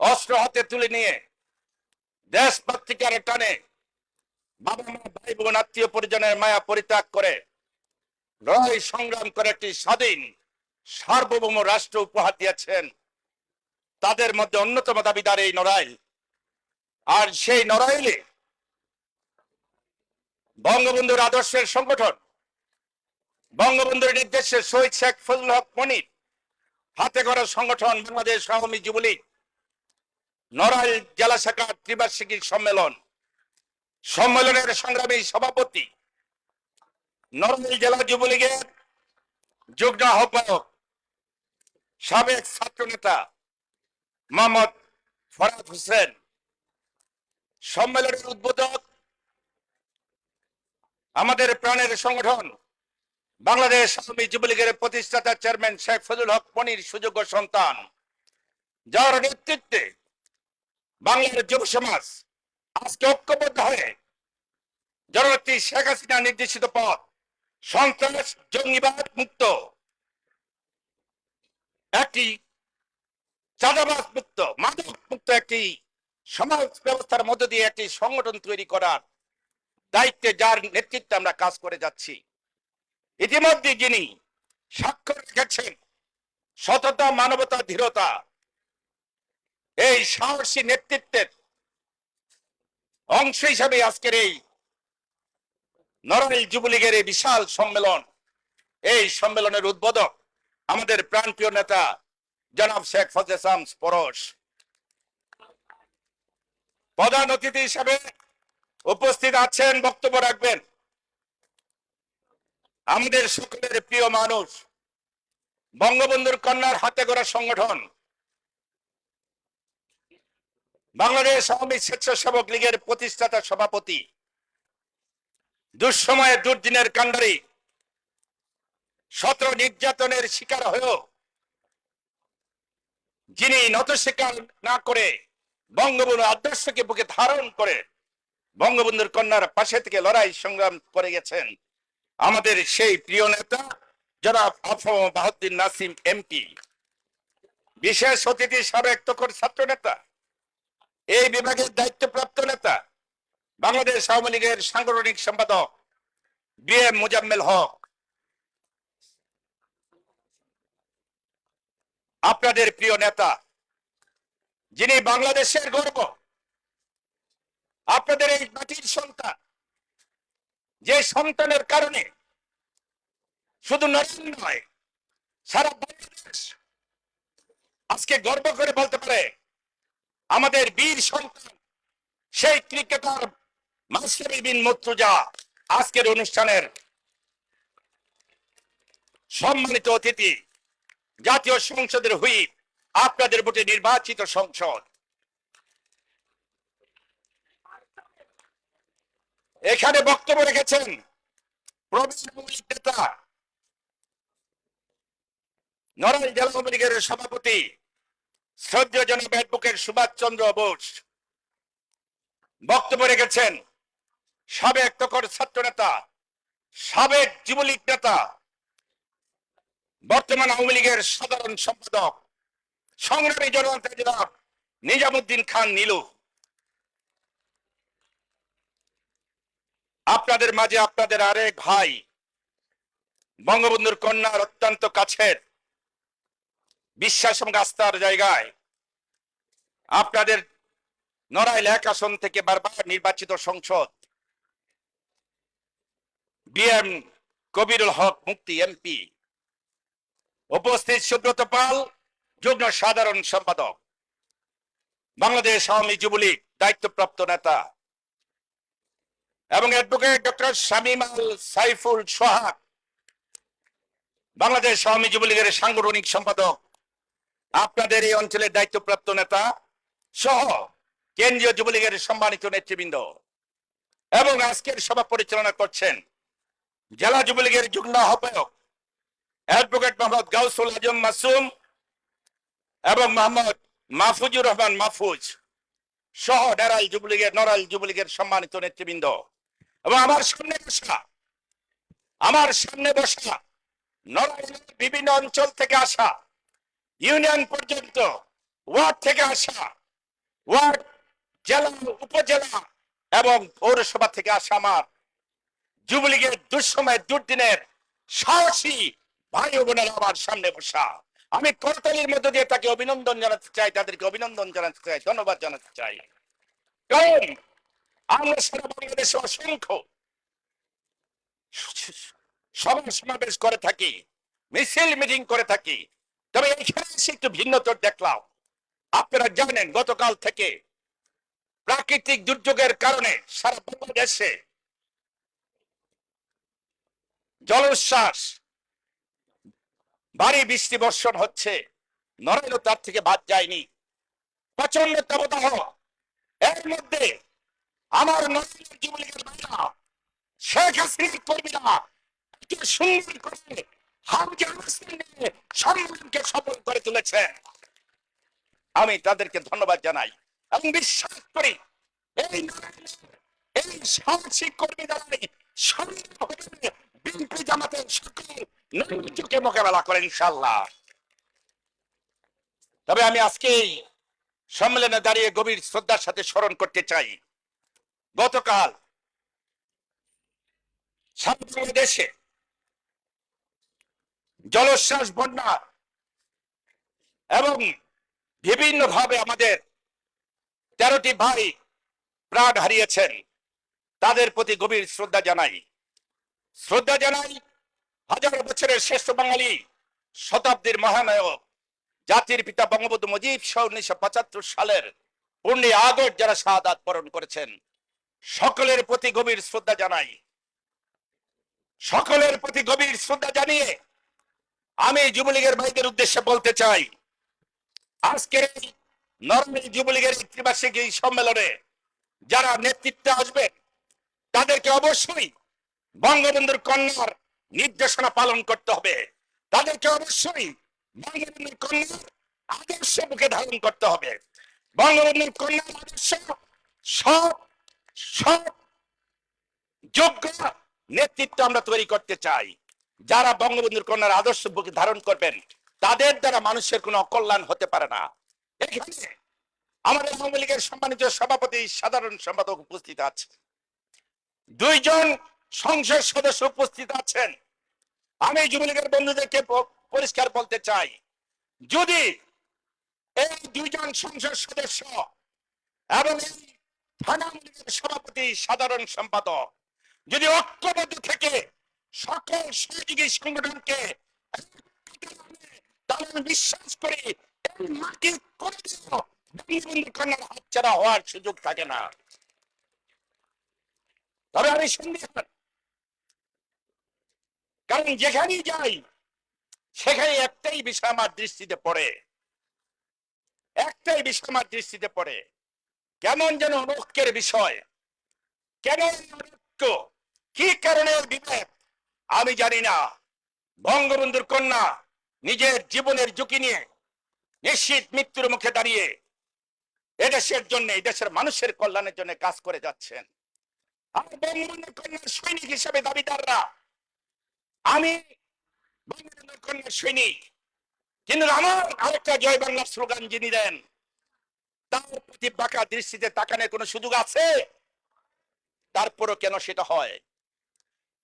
অস্ত্র হাতে তুলে নিয়ে দেশ পত্রিকার টানে বাবা মা ভাই বোন আত্মীয় পরিজনের মায়া পরিত্যাগ করে লড়াই সংগ্রাম করে একটি স্বাধীন সার্বভৌম রাষ্ট্র উপহার দিয়েছেন। তাদের মধ্যে অন্যতম দাবিদার এই নড়াইল। আর সেই নড়াইলে বঙ্গবন্ধুর আদর্শের সংগঠন, বঙ্গবন্ধুর নির্দেশে শহীদ শেখ ফজলুল হক মনির হাতে গড়া সংগঠন বাংলাদেশ আওয়ামী যুবলীগ নড়াইল জেলা শাখার ত্রিবার্ষিকী সম্মেলনের সংগ্রামী সভাপতি, নড়াইল জেলা যুবলীগের যুগ্ম আহ্বায়ক, সাবেক ছাত্র নেতা মোহাম্মদ ফরহাদ হোসেন, সম্মেলনের উদ্বোধক আমাদের প্রাণের সংগঠন বাংলাদেশ আওয়ামী যুবলীগের প্রতিষ্ঠাতা চেয়ারম্যান শেখ ফজলুল হক মনির সুযোগ্য সন্তান, যার নেতৃত্বে বাংলার যুব সমাজ আজকে ঐক্যবদ্ধ হয়ে জননেত্রী শেখ হাসিনা নির্দেশিত পথ সন্ত্রাস জঙ্গিবাদ মুক্ত একটি চাঁদাবাজ মুক্ত মাদক মুক্ত একটি সমাজ ব্যবস্থার মধ্য দিয়ে একটি সংগঠন তৈরি করার দায়িত্বে যার নেতৃত্বে আমরা কাজ করে যাচ্ছি। ইতিমধ্যে যিনি স্বাক্ষর রেখেছেন সততা, মানবতা, ধীরতা, এই সাহসী নেতৃত্বের অংশ হিসাবে আজকের এই নড়াইল যুবলীগের এই বিশাল সম্মেলন, এই সম্মেলনের উদ্বোধক আমাদের প্রাণপ্রিয় নেতা জনাব শেখ ফজলে শামস পরশ। প্রধান অতিথি হিসাবে উপস্থিত আছেন, বক্তব্য রাখবেন আমাদের সকলের প্রিয় মানুষ, বঙ্গবন্ধুর কন্যার হাতে গড়া সংগঠন বাংলাদেশ আওয়ামী স্বেচ্ছাসেবক লীগের প্রতিষ্ঠাতা সভাপতি, দুঃসময়ে দুর্দিনের কাণ্ডারি, শত নির্যাতনের শিকার হয়েও যিনি নত স্বীকার না করে বঙ্গবন্ধুর আদর্শকে বুকে ধারণ করে বঙ্গবন্ধুর কন্যার পাশে থেকে লড়াই সংগ্রাম করে গেছেন আমাদের সেই প্রিয় নেতা জনাব আফম বাহাউদ্দিন নাসিম এমপি। বিশেষ অতিথি সাবেক তখন ছাত্র নেতা, এই বিভাগের দায়িত্বপ্রাপ্ত নেতা, বাংলাদেশ আওয়ামী লীগের সাংগঠনিক সম্পাদক বিএম মোজাম্মেল হক। আপনাদের প্রিয় নেতা, যিনি বাংলাদেশের গর্ব, আপনাদের এই মাটির সন্তান, যে সন্তানের কারণে শুধু নড়াইল নয় সারা বাংলাদেশ আজকে গর্ব করে বলতে পারে আমাদের বীর সন্তান সেই ক্রিকেটার মাশরাফি বিন মুর্তজা আজকের অনুষ্ঠানের সম্মানিত অতিথি, জাতীয় সংসদের হুইপ, আপনাদের ভোটে নির্বাচিত সংসদ। এখানে বক্তব্য রেখেছেন প্রবীণ নেতা, নড়াইল জেলা আওয়ামী লীগের সভাপতি শ্রদ্ধেয় জনাব অ্যাডভোকেট সুভাষ চন্দ্র বোস। বক্তব্য রেখেছেন সাবেক তখন ছাত্র নেতা, সাবেক যুবলীগ নেতা, বর্তমান আওয়ামী লীগের সাধারণ সম্পাদক সংগ্রামী জনতা জনাব নিজামুদ্দিন খান নীলু। আপনাদের মাঝে আপনাদের আরেক ভাই, বঙ্গবন্ধুর কন্যার অত্যন্ত কাছের, বিশ্বাস এবং আস্থার জায়গায় আপনাদের নড়াইল এক আসন থেকে বারবার নির্বাচিত সংসদ বিএম কবিরুল হক মুক্তি এমপি। উপস্থিত সুব্রত পাল, যুগ্ম সাধারণ সম্পাদক, বাংলাদেশ আওয়ামী যুবলীগ দায়িত্বপ্রাপ্ত নেতা, এবং অ্যাডভোকেট ডক্টর শামীম আল সাইফুল সোহাগ, বাংলাদেশ আওয়ামী যুবলীগের সাংগঠনিক সম্পাদক, আপনাদের এই অঞ্চলের দায়িত্বপ্রাপ্ত নেতা সহ কেন্দ্রীয় যুবলীগের সম্মানিত নেতৃবৃন্দ, এবং আজকের সভা পরিচালনা করছেন জেলা যুবলীগের যুগ্ম আহ্বায়ক অ্যাডভোকেট মোহাম্মদ গাউসুল আজম মাসুম এবং মোহাম্মদ মাহফুজুর রহমান মাহফুজ সহ নড়াইল যুবলীগের সম্মানিত নেতৃবৃন্দ, এবং আমার সামনে বসা নড়াইলের বিভিন্ন অঞ্চল থেকে আসা, ইউনিয়ন পর্যন্ত ওয়ার্ড থেকে আসা ওয়ার্ড, জেলা, উপজেলা এবং পৌরসভা থেকে আসা আমার যুবলীগের দুঃসময় দুর্দিনের সাহসী ভাই ও বোনেরা আমার সামনে বসা, আমি করতালির মধ্য দিয়ে তাকে অভিনন্দন জানাতে চাই, তাদেরকে অভিনন্দন জানাতে চাই, ধন্যবাদ জানাতে চাই। কারণ আমরা সারা বাংলাদেশে অসংখ্য সভা সমাবেশ করে থাকি, মিছিল মিটিং করে থাকি, তবে এখানে এসে একটু ভিন্নতর দেখলাম। আপনারা জানেন গতকাল থেকে প্রাকৃতিক দুর্যোগের কারণে সারা বাংলাদেশে জলোচ্ছ্বাস, ভারী বৃষ্টি বর্ষণ হচ্ছে, নড়াইল তার থেকে বাদ যায়নি। প্রচন্ড তাপদাহ, এর মধ্যে আমার নড়াইলের যুবলীগের ভাইরা, শেখ হাসিনার কর্মীরা এত সুন্দর করে হামকে অবস্থান নিয়ে সম্মানকে সফল করে তুলেছে। আমি তাদেরকে ধন্যবাদ জানাই এবং বিশ্বাস করি এই এই সাহসিক কর্মী দ্বারাই সম্ভব হবে বিএনপি জামাতের সকল নৈরাজ্যকে মোকাবেলা করে ইনশাআল্লাহ। তবে আমি আজকে এই সম্মেলনে দাঁড়িয়ে গভীর শ্রদ্ধার সাথে স্মরণ করতে চাই, গতকাল সারা বাংলাদেশে জলোচ্ছ্বাস, বন্যা এবং বিভিন্ন ভাবে আমাদের 13টি ভাই প্রাণ হারিয়েছেন। তাদের প্রতি গভীর শ্রদ্ধা জানাই, শ্রদ্ধা জানাই হাজার বছরের শ্রেষ্ঠ বাঙালি, শতাব্দীর মহানায়ক, জাতির পিতা বঙ্গবন্ধু মুজিব সহ 1975 সালের 15 আগস্ট যারা শাহাদাত বরণ করেছেন, সকলের প্রতি গভীর শ্রদ্ধা জানাই। সকলের প্রতি গভীর শ্রদ্ধা জানিয়ে আমি যুবলীগের ভাইদের উদ্দেশ্যে বলতে চাই, আজকের এই নরমের যুবলীগের ত্রিবার্ষিক এই সম্মেলনে যারা নেতৃত্বে আসবে তাদেরকে অবশ্যই বঙ্গবন্ধুর কন্যার নির্দেশনা পালন করতে হবে, তাদেরকে অবশ্যই বঙ্গবন্ধুর কন্যার আদর্শ মুখে ধারণ করতে হবে। বঙ্গবন্ধুর কন্যার আদর্শ সব সব যোগ্য নেতৃত্ব আমরা তৈরি করতে চাই। যারা বঙ্গবন্ধুর কন্যার আদর্শ বুকে ধারণ করবেন তাদের দ্বারা মানুষের কোনো অকল্যাণ হতে পারে না। এখানে আমাদের আওয়ামী লীগের সম্মানিত সভাপতি, সাধারণ সম্পাদক উপস্থিত আছে, 2 জন সংসদ সদস্য উপস্থিত আছেন। আমি যুবলীগের বন্ধুদেরকে পরিষ্কার বলতে চাই, যদি এই 2 জন সংসদ সদস্য এবং এই থানা লীগের সভাপতি, সাধারণ সম্পাদক যদি ঐক্যবদ্ধ থেকে সকল সহযোগী সংগঠনকে তাহলে বিশ্বাস করি এই মাটি কোনোদিনও বঙ্গবন্ধু কন্যার হাতছাড়া হওয়ার সুযোগ থাকে না। তবে আমি সন্দেহান, কারণ যেখানেই যাই সেখানে একটাই বিষয় আমার দৃষ্টিতে পড়ে, একটাই বিষয় আমার দৃষ্টিতে পড়ে, কেমন যেন অনৈক্যের বিষয়, কেন অনৈক্য, কি কারণে বিভেদ আমি জানি না। বঙ্গবন্ধুর কন্যা নিজের জীবনের ঝুঁকি নিয়ে নিশ্চিত মৃত্যুর মুখে দাঁড়িয়ে এদেশের জন্য, এদেশের মানুষের কল্যাণের জন্য কাজ করে যাচ্ছেন। আর বঙ্গবন্ধুর কন্যার সৈনিক হিসেবে দাবিদাররা, আমি বঙ্গবন্ধুর কন্যার সৈনিক, কিন্তু আমার আরেকটা জয় বাংলা স্লোগান যিনি দেন তার প্রতি বাঁকা দৃষ্টিতে তাকানোর কোনো সুযোগ আছে? তারপরও কেন সেটা হয়?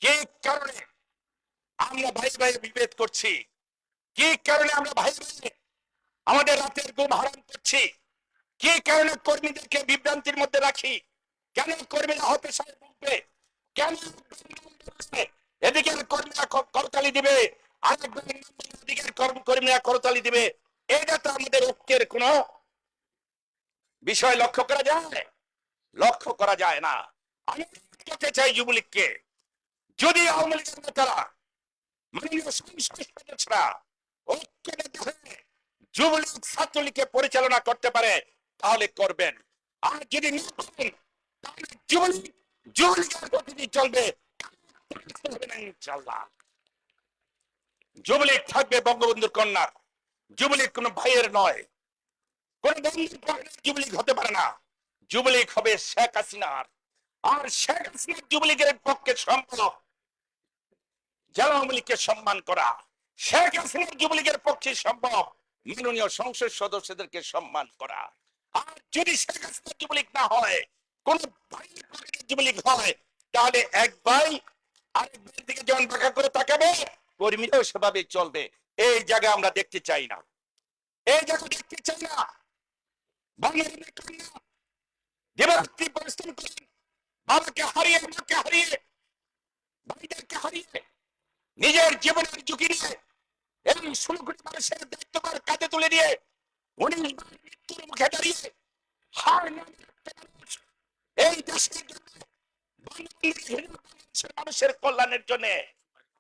কি কারণে আমরা ভাই ভাই বিভেদ করছি? কি কারণে আমরা ভাই ভাই আমাদের রাতের ঘুম হারাম করছি? কি কারণে কর্মীদেরকে বিভ্রান্তির মধ্যে রাখি? কেন কর্মীরা হতাশায় ভুগবে? কেন এদিকের কর্মীরা করতালি দিবে, আরেকদিকের কর্মীরা করতালি দিবে? এটা তো আমাদের ঐক্যের কোন বিষয় লক্ষ্য করা যায়? লক্ষ্য করা যায় না। আমি বলতে চাই যুবলীগকে, যদি আওয়ামী লীগের নেতারা, মাননীয় সংসদ সদস্যরা ঐক্যবদ্ধ হয়ে যুবলীগ ছাত্রলীগকে পরিচালনা করতে পারে তাহলে করবেন, আর যদি না করেন তাহলে যুবলীগের গতিতে চলবে, ইনশাআল্লাহ। যুবলীগ থাকবে বঙ্গবন্ধুর কন্যার, যুবলীগ কোন ভাইয়ের নয়, কোন বন্ধুর যুবলীগ হতে পারে না। যুবলীগ হবে শেখ হাসিনার, আর শেখ হাসিনার যুবলীগের পক্ষে সম্ভব জেলা আওয়ামী লীগকে সম্মান করা, শেখ হাসিনার যুবলীগের পক্ষে সম্ভব মাননীয় সংসদ সদস্যদেরকে সম্মান করা। আর যদি শেখ হাসিনার যুবলীগ না হয়, কোন ভাইয়ের পকেটের যুবলীগ হয়, তাহলে এক ভাই আরেক ভাইয়ের দিকে যেমন বাঁকা করে তাকাবে, কর্মীরাও সেভাবে চলবে। এই জায়গা আমরা দেখতে চাই না, এই জায়গা দেখতে চাই না। বাংলাদেশের কন্যা দিবারাত্রি পরিশ্রম করেন, বাবাকে হারিয়ে, মাকে হারিয়ে, ভাইদেরকে হারিয়ে, নিজের জীবনের ঝুঁকি নিয়ে এই 16 কোটি মানুষের দায়িত্বভার কাঁধে তুলে দিয়ে 19 বার মৃত্যুর মুখে দাঁড়িয়ে হার না মানতে মানুষ এই দেশের জন্য, বাংলাদেশের মানুষের কল্যাণের জন্য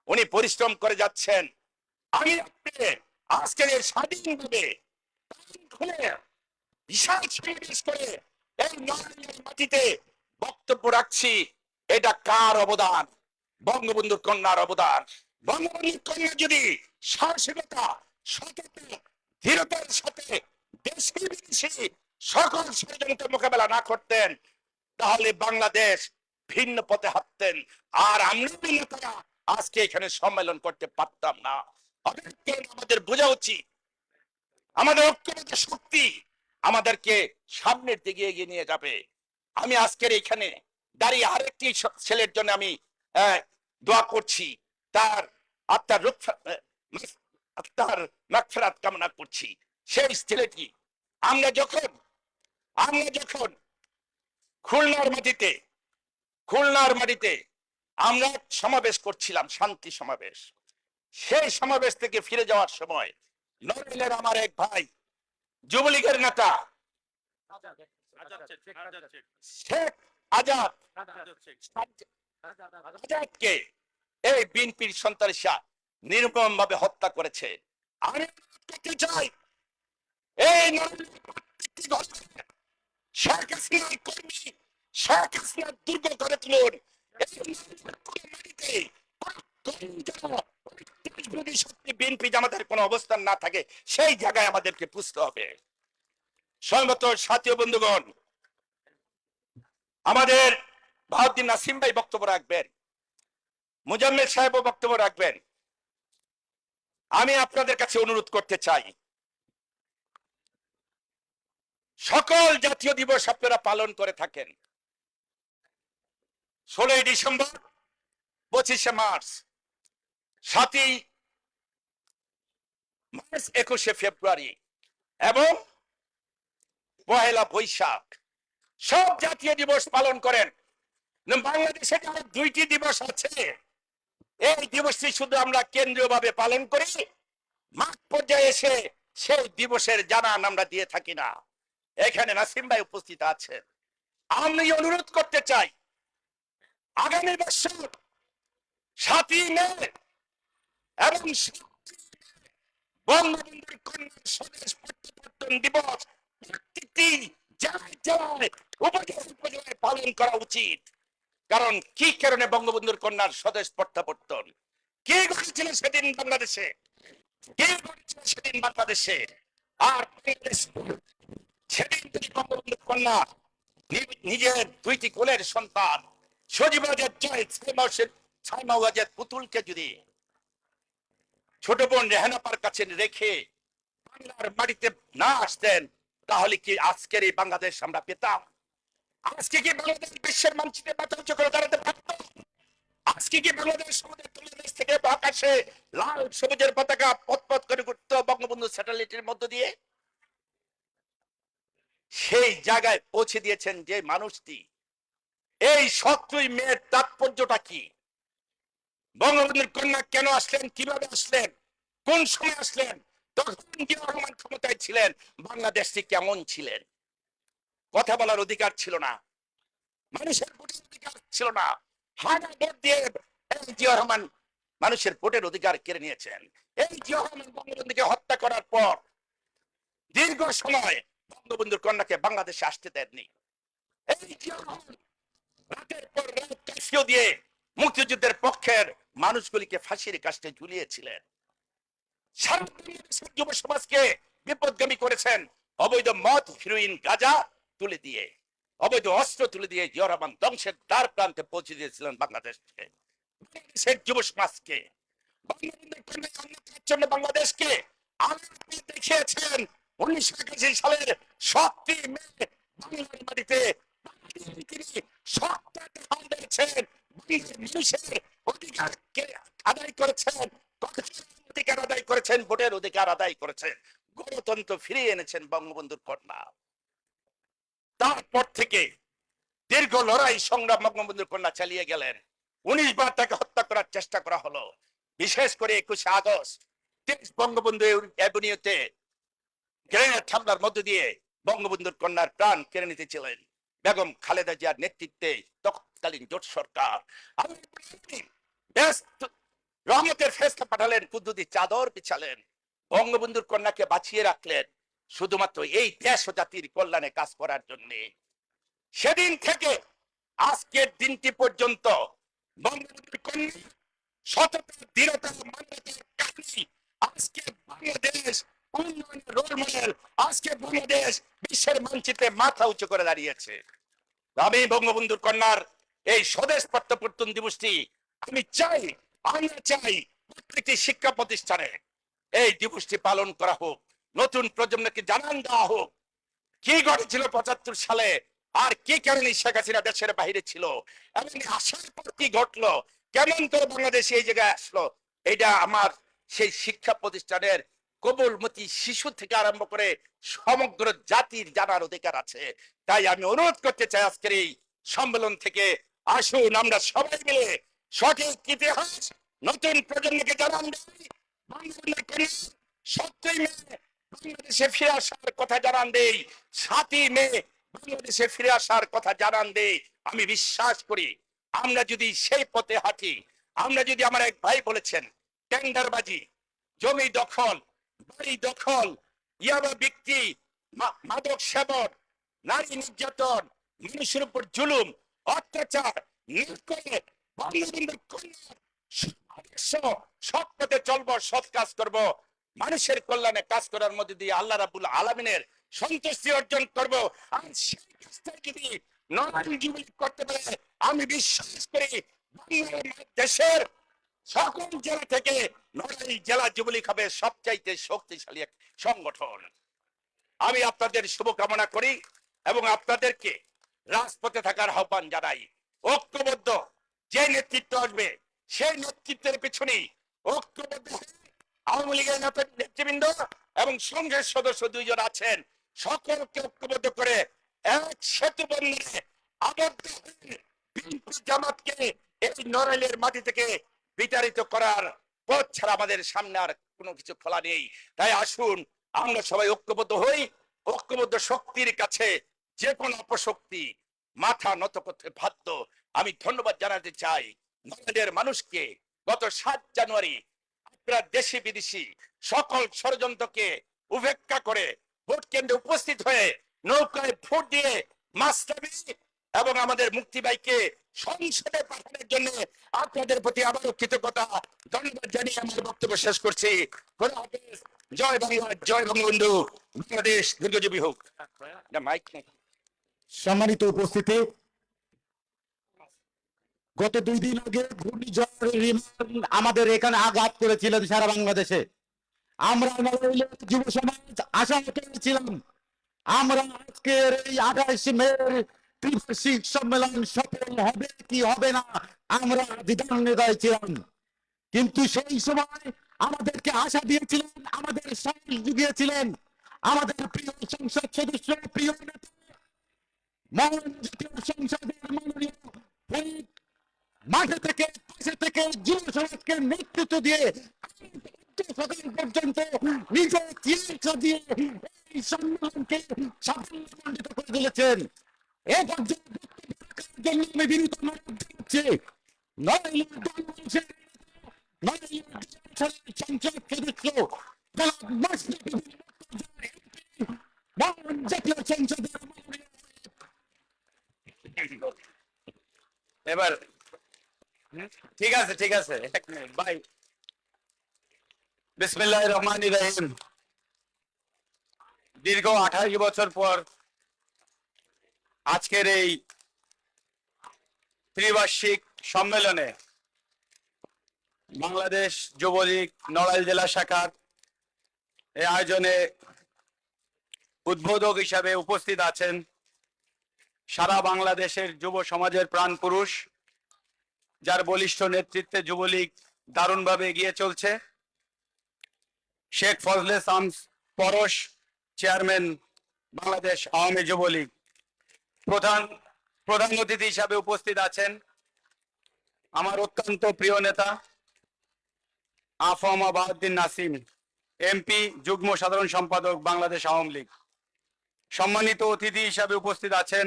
উনি পরিশ্রম করে যাচ্ছেন। আমি আপনি আজকের এই স্বাধীনভাবে খুলে বিশাল সমাবেশ করে এই নড়াইলের মাটিতে বক্তব্য রাখছি, এটা কার অবদান? বঙ্গবন্ধুর কন্যার অবদান। বঙ্গবন্ধুর কন্যা যদি সাহসিকতা, সততা, ধীরতার সাথে দেশি বিদেশি সকল ষড়যন্ত্রের মোকাবেলা না করতেন, তাহলে বাংলাদেশ ভিন্ন পথে হাঁটতেন, আর আমরা নেতারা আজকে এখানে সম্মেলন করতে পারতাম না। আমাদের বোঝা উচিত, আমাদের ঐক্যবদ্ধ শক্তি আমাদেরকে সামনের দিকে এগিয়ে নিয়ে যাবে। আমি আজকের এখানে দাঁড়িয়ে আরেকটি ছেলের জন্য আমি দোয়া করছি, তার আত্মার মাগফিরাত কামনা করছি। সেই ছেলেটি আমরা যখন খুলনার মাটিতে আমরা সমাবেশ করছিলাম, শান্তি সমাবেশ, সেই সমাবেশ থেকে ফিরে যাওয়ার সময় নড়াইলের আমার এক ভাই যুবলীগের নেতা শেখ আজাদকে এই বিএনপির সন্ত্রাসীরা নির্মম ভাবে হত্যা করেছে। আমি করতে চাই, এই শেখ হাসিনার কর্মী, শেখ হাসিনার দুর্গ করে তুলুন। বিএনপি জামাতের কোন অবস্থান না থাকে, সেই জায়গায় আমাদেরকে বুঝতে হবে। সংগত সাথী ও বন্ধুগণ, আমাদের বাহাউদ্দিন নাসিম ভাই বক্তব্য রাখবেন, মুজাম্মেল সাহেবও বক্তব্য রাখবেন। আমি আপনাদের কাছে অনুরোধ করতে চাই, সকল জাতীয় দিবস আপনারা পালন করে থাকেন, 16ই ডিসেম্বর, 25শে মার্চ, 7ই মার্চ, 21শে ফেব্রুয়ারি এবং 1লা বৈশাখ, সব জাতীয় দিবস পালন করেন। বাংলাদেশে যারা 2টি দিবস আছে, এই দিবসটি শুধু আমরা কেন্দ্রীয়ভাবে পালন করি, মাঠ পর্যায়ে এসে সেই দিবসের জানান আমরা দিয়ে থাকি না। এখানে নাসিম ভাই উপস্থিত আছেন, আমি অনুরোধ করতে চাই, আগামী বছর 7ই মে এবং বঙ্গবন্ধুর কন্যার স্বদেশ প্রত্যাবর্তন দিবস প্রত্যেকটি জেলায় উপজেলায় পালন করা উচিত। কারণ কি কারণে বঙ্গবন্ধুর কন্যার স্বদেশ প্রত্যাবর্তন, কি ঘটেছিল সেদিন বাংলাদেশে, কি ঘটেছিল সেদিন বাংলাদেশে, আর সেদিন যদি বঙ্গবন্ধুর কন্যা নিজের 2টি কোলের সন্তান সজীবাজের জয় ছাইমাওয়াজের পুতুলকে যদি ছোট বোন রেহানাপার কাছে রেখে বাংলার মাটিতে না আসতেন, তাহলে কি আজকের এই বাংলাদেশ আমরা পেতাম? আজকে কি বাংলাদেশ বিশ্বের মানচিত্রে বাতাউচ্চ করে দাঁড়াতে পারত? আজকে কি বাংলাদেশ সমুদ্রের তলদেশ থেকে আকাশে লাল সবুজের পতাকা পথ করে ঘুরত বঙ্গবন্ধু স্যাটেলাইটের মধ্য দিয়ে? সেই জায়গায় পৌঁছে দিয়েছেন যে মানুষটি। এই 17ই মের তাৎপর্যটা কি? বঙ্গবন্ধুর কন্যা কেন আসলেন, কিভাবে আসলেন, কোন সময় আসলেন, তখন জিয়াউর রহমান ক্ষমতায় ছিলেন, বাংলাদেশটি কেমন ছিলেন? কথা বলার অধিকার ছিল না, মানুষের ভোটের অধিকার ছিল না, হাজার ভোট দিয়ে জিয়াউর রহমান মানুষের ভোটের অধিকার কেড়ে নিয়েছেন। এই জিয়াউর রহমান বঙ্গবন্ধুকে হত্যা করার পর দীর্ঘ সময় বঙ্গবন্ধুর কন্যাকে বাংলাদেশে আসতে দেননি। এই জিয়াউর রহমান রাতের পর রাত কারফিউ দিয়ে মুক্তিযুদ্ধের পক্ষের মানুষগুলিকে ফাঁসির কাস্টে ঝুলিয়েছিলেন। সারা বাংলাদেশের যুব সমাজকে বিপদগামী করেছেন অবৈধ মদ, হিরোইন, গাঁজা তুলে দিয়ে, অবৈধ অস্ত্র তুলে দিয়ে জিয়াউর রহমান ধ্বংসের দ্বার প্রান্তে পৌঁছে দিয়েছিলেন বাংলাদেশকে, বাংলাদেশের যুব সমাজকে। বাংলাদেশকে আপনি দেখিয়েছেন 1981 সালের 7ই মে বাংলার মাটিতে তিনি সত্যাকে হাল দিয়েছেন, মানুষের অধিকারকে আদায় করেছেন, অধিকার আদায় করেছেন, ভোটের অধিকার আদায় করেছেন, গণতন্ত্র ফিরিয়ে এনেছেন বঙ্গবন্ধুর কন্যা। তারপর থেকে দীর্ঘ লড়াই সংগ্রাম বঙ্গবন্ধুর কন্যা চালিয়ে গেলেন। 19 বার তাকে হত্যা করার চেষ্টা করা হলো। বিশেষ করে 21 আগস্ট বঙ্গবন্ধু এভিনিউতে গ্রেনেড হামলার মধ্য দিয়ে বঙ্গবন্ধুর কন্যার প্রাণ কেড়ে নিতেছিলেন বেগম খালেদা জিয়ার নেতৃত্বে তৎকালীন জোট সরকার। রহমতের ফেরেশতা পাঠালেন, কুদরতি চাদর বিছালেন, বঙ্গবন্ধুর কন্যাকে বাঁচিয়ে রাখলেন শুধুমাত্র এই দেশ ও জাতির কল্যাণে কাজ করার জন্য। সেদিন থেকে আজকের দিনটি পর্যন্ত বঙ্গবন্ধুর কন্যা সততা, দৃঢ়তা, মানবতার কাহিনী আজকে বাংলাদেশ উন্নয়নের রোল মডেল। আজকে বাংলাদেশ বিশ্বের মানচিত্রে মাথা উঁচু করে দাঁড়িয়েছে। আমি বঙ্গবন্ধুর কন্যার এই স্বদেশ প্রত্যাবর্তন দিবসটি আমি চাই, আমরা চাই প্রত্যেকটি শিক্ষা প্রতিষ্ঠানে এই দিবসটি পালন করা হোক, নতুন প্রজন্মকে জানান দেওয়া হোক কি ঘটেছিল 75 সালে, আর কি কারণে শেখ হাসিনা দেশের বাইরে ছিল, এবং আসার পর কি ঘটলো, কেমন করে বাংলাদেশ এই জায়গায় আসলো। এটা আমার সেই শিক্ষা প্রতিষ্ঠানের কোমলমতি শিশু থেকে আরম্ভ করে সমগ্র জাতির জানার অধিকার আছে। তাই আমি অনুরোধ করতে চাই আজকের এই সম্মেলন থেকে, আসুন আমরা সবাই মিলে সঠিক ইতিহাস নতুন প্রজন্মকে জানান দেই। বাংলাদেশের 7ই মে বাংলাদেশে ফিরে আসার কথা জানান দেই, 7ই মে বাংলাদেশে ফিরে আসার কথা জানান দেই। আমি বিশ্বাস করি আমরা যদি সেই পথে হাঁটি, আমরা যদি, আমার এক ভাই বলেছেন, টেন্ডারবাজি, জমি দখল, বাড়ি দখল, ইয়াবা বিক্রি, মাদক সেবন, নারী নির্যাতন, মানুষের উপর জুলুম, অত্যাচার করে বঙ্গবন্ধুর কন্যার সৎ পথে চলবো, সৎ কাজ করব, মানুষের কল্যাণে কাজ করার মধ্যে দিয়ে আল্লাহ রাব্বুল আলামিনের সন্তুষ্টি অর্জন করব। আর সেই কাজটা যদি নতুন যুবক করতে পারে, আমি বিশ্বাস করি দেশের সকল জেলা থেকে নোয়াখালী জেলা যুবলীগ হবে সবচাইতে শক্তিশালী এক সংগঠন। আমি আপনাদের শুভকামনা করি এবং আপনাদেরকে রাজপথে থাকার আহ্বান জানাই। ঐক্যবদ্ধ যে নেতৃত্ব আসবে সেই নেতৃত্বের পিছনে ঐক্যবদ্ধ আওয়ামী লীগের নেতৃবৃন্দ এবং সংঘের সদস্য 2 জন আছেন, সকলকে ঐক্যবদ্ধ করে এক সেতু বন্ধনে আবদ্ধ হয়ে বিএনপি জামাতকে এই নড়াইলের মাটি থেকে বিতাড়িত করার পথ ছাড়া আমাদের সামনে আর কোনো কিছু খোলা নেই। তাই আসুন আমরা সবাই ঐক্যবদ্ধ হই। ঐক্যবদ্ধ শক্তির কাছে যে কোনো অপশক্তি মাথা নত করতে বাধ্য। আমি ধন্যবাদ জানাতে চাই নড়াইলের মানুষকে। গত 7 জানুয়ারি আপনারা দেশি বিদেশি সকল ষড়যন্ত্রকে উপেক্ষা করে ভোট কেন্দ্রে উপস্থিত হয়ে নৌকায় ভোট দিয়ে মাস্টারি এবং আমাদের মুক্তি ভাইকে সংসদে পাঠানোর জন্য আপনাদের প্রতি আবারও কৃতজ্ঞতা, ধন্যবাদ জানিয়ে আমার বক্তব্য শেষ করছি। খোদা হাফেজ। জয় বাংলা, জয় বঙ্গবন্ধু, বাংলাদেশ দীর্ঘজীবী হোক। মাইক নেই। সম্মানিত উপস্থিতি, গত 2 দিন আগে ঘূর্ণিঝড় রিমান আমাদের এখানে আঘাত করেছিলেন সারা বাংলাদেশে। আমরা নড়াইলের যুব সমাজ আশা করেছিলাম আমরা আজকের এই 28 মে ত্রিবার্ষিক সম্মেলন সফল হবে কি হবে না আমরা দ্বিধান্বিতায় ছিলাম, কিন্তু সেই সময় আমাদেরকে আশা দিয়েছিলেন, আমাদের সাহস জুগিয়েছিলেন আমাদের প্রিয় সংসদ সদস্য, প্রিয় নেতা, মহান জাতীয় সংসদের মাননীয় ফরিদ, মাঠে থেকে পাশে থেকে যুব সমাজকে নেতৃত্ব দিয়ে পর্যন্ত নিজে দিয়ে এই সম্মেলনকে সাফল্যমণ্ডিত করে তুলেছেন। এ পর্যন্ত জন্য আমি বিনীত অনুরোধ জানাচ্ছি সংসদ সদস্য মহান জাতীয় সংসদের এবার ঠিক আছে, ঠিক আছে, 1 মিনিট ভাই। বিসমিল্লাহির রহমানির রহিম। দীর্ঘ 28 বছর পর আজকের এই ত্রিবার্ষিক সম্মেলনে বাংলাদেশ যুবলীগ নড়াইল জেলা শাখার এই আয়োজনে উদ্বোধক হিসাবে উপস্থিত আছেন সারা বাংলাদেশের যুব সমাজের প্রাণ পুরুষ, যার বলিষ্ঠ নেতৃত্বে যুবলীগ দারুণভাবে এগিয়ে চলছে, শেখ ফজলে শামস পরশ, চেয়ারম্যান বাংলাদেশ আওয়ামী যুবলীগ। প্রধান প্রধান অতিথি হিসাবে উপস্থিত আছেন আমার অত্যন্ত প্রিয় নেতা আফম বাহাউদ্দিন নাসিম, এমপি, যুগ্ম সাধারণ সম্পাদক, বাংলাদেশ আওয়ামী লীগ। সম্মানিত অতিথি হিসাবে উপস্থিত আছেন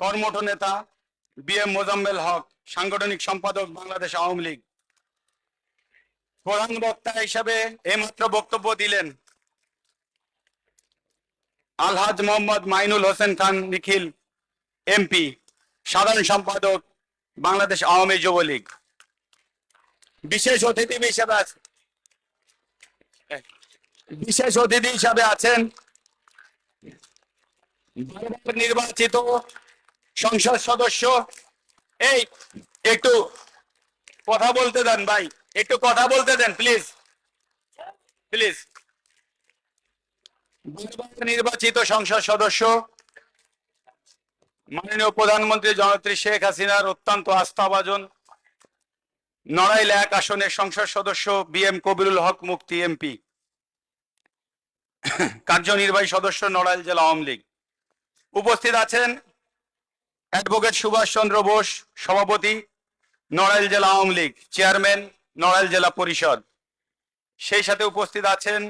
কর্মঠ নেতা বিএম মোজাম্মেল হক, সাংগঠনিক সম্পাদক, বাংলাদেশ আওয়ামী লীগ। প্রধান বক্তা হিসাবে এইমাত্র বক্তব্য দিলেন আলহাজ মোহাম্মদ মাইনুল হোসেন খান নিখিল, এমপি, সাধারণ সম্পাদক, বাংলাদেশ আওয়ামী যুবলীগ। বিশেষ অতিথি হিসাবে আছেন বারবার নির্বাচিত সংসদ সদস্য। এই একটু কথা বলতে দেন ভাই, একটু কথা বলতে দেন প্লিজ প্লিজ। বারবার নির্বাচিত সংসদ সদস্য, মাননীয় প্রধানমন্ত্রী জননেত্রী শেখ হাসিনার অত্যন্ত আস্থাভাজন, নড়াইল 1 আসনের সংসদ সদস্য বিএম কবিরুল হক মুফতি, এমপি, কার্যনির্বাহী সদস্য, নড়াইল জেলা আওয়ামী লীগ। উপস্থিত আছেন অ্যাডভোকেট সুভাষ চন্দ্র বোস, সভাপতি, নড়াইল জেলা আওয়ামী লীগ, চেয়ারম্যান, নড়াইল জেলা পরিষদ। সেই সাথে উপস্থিত আছেন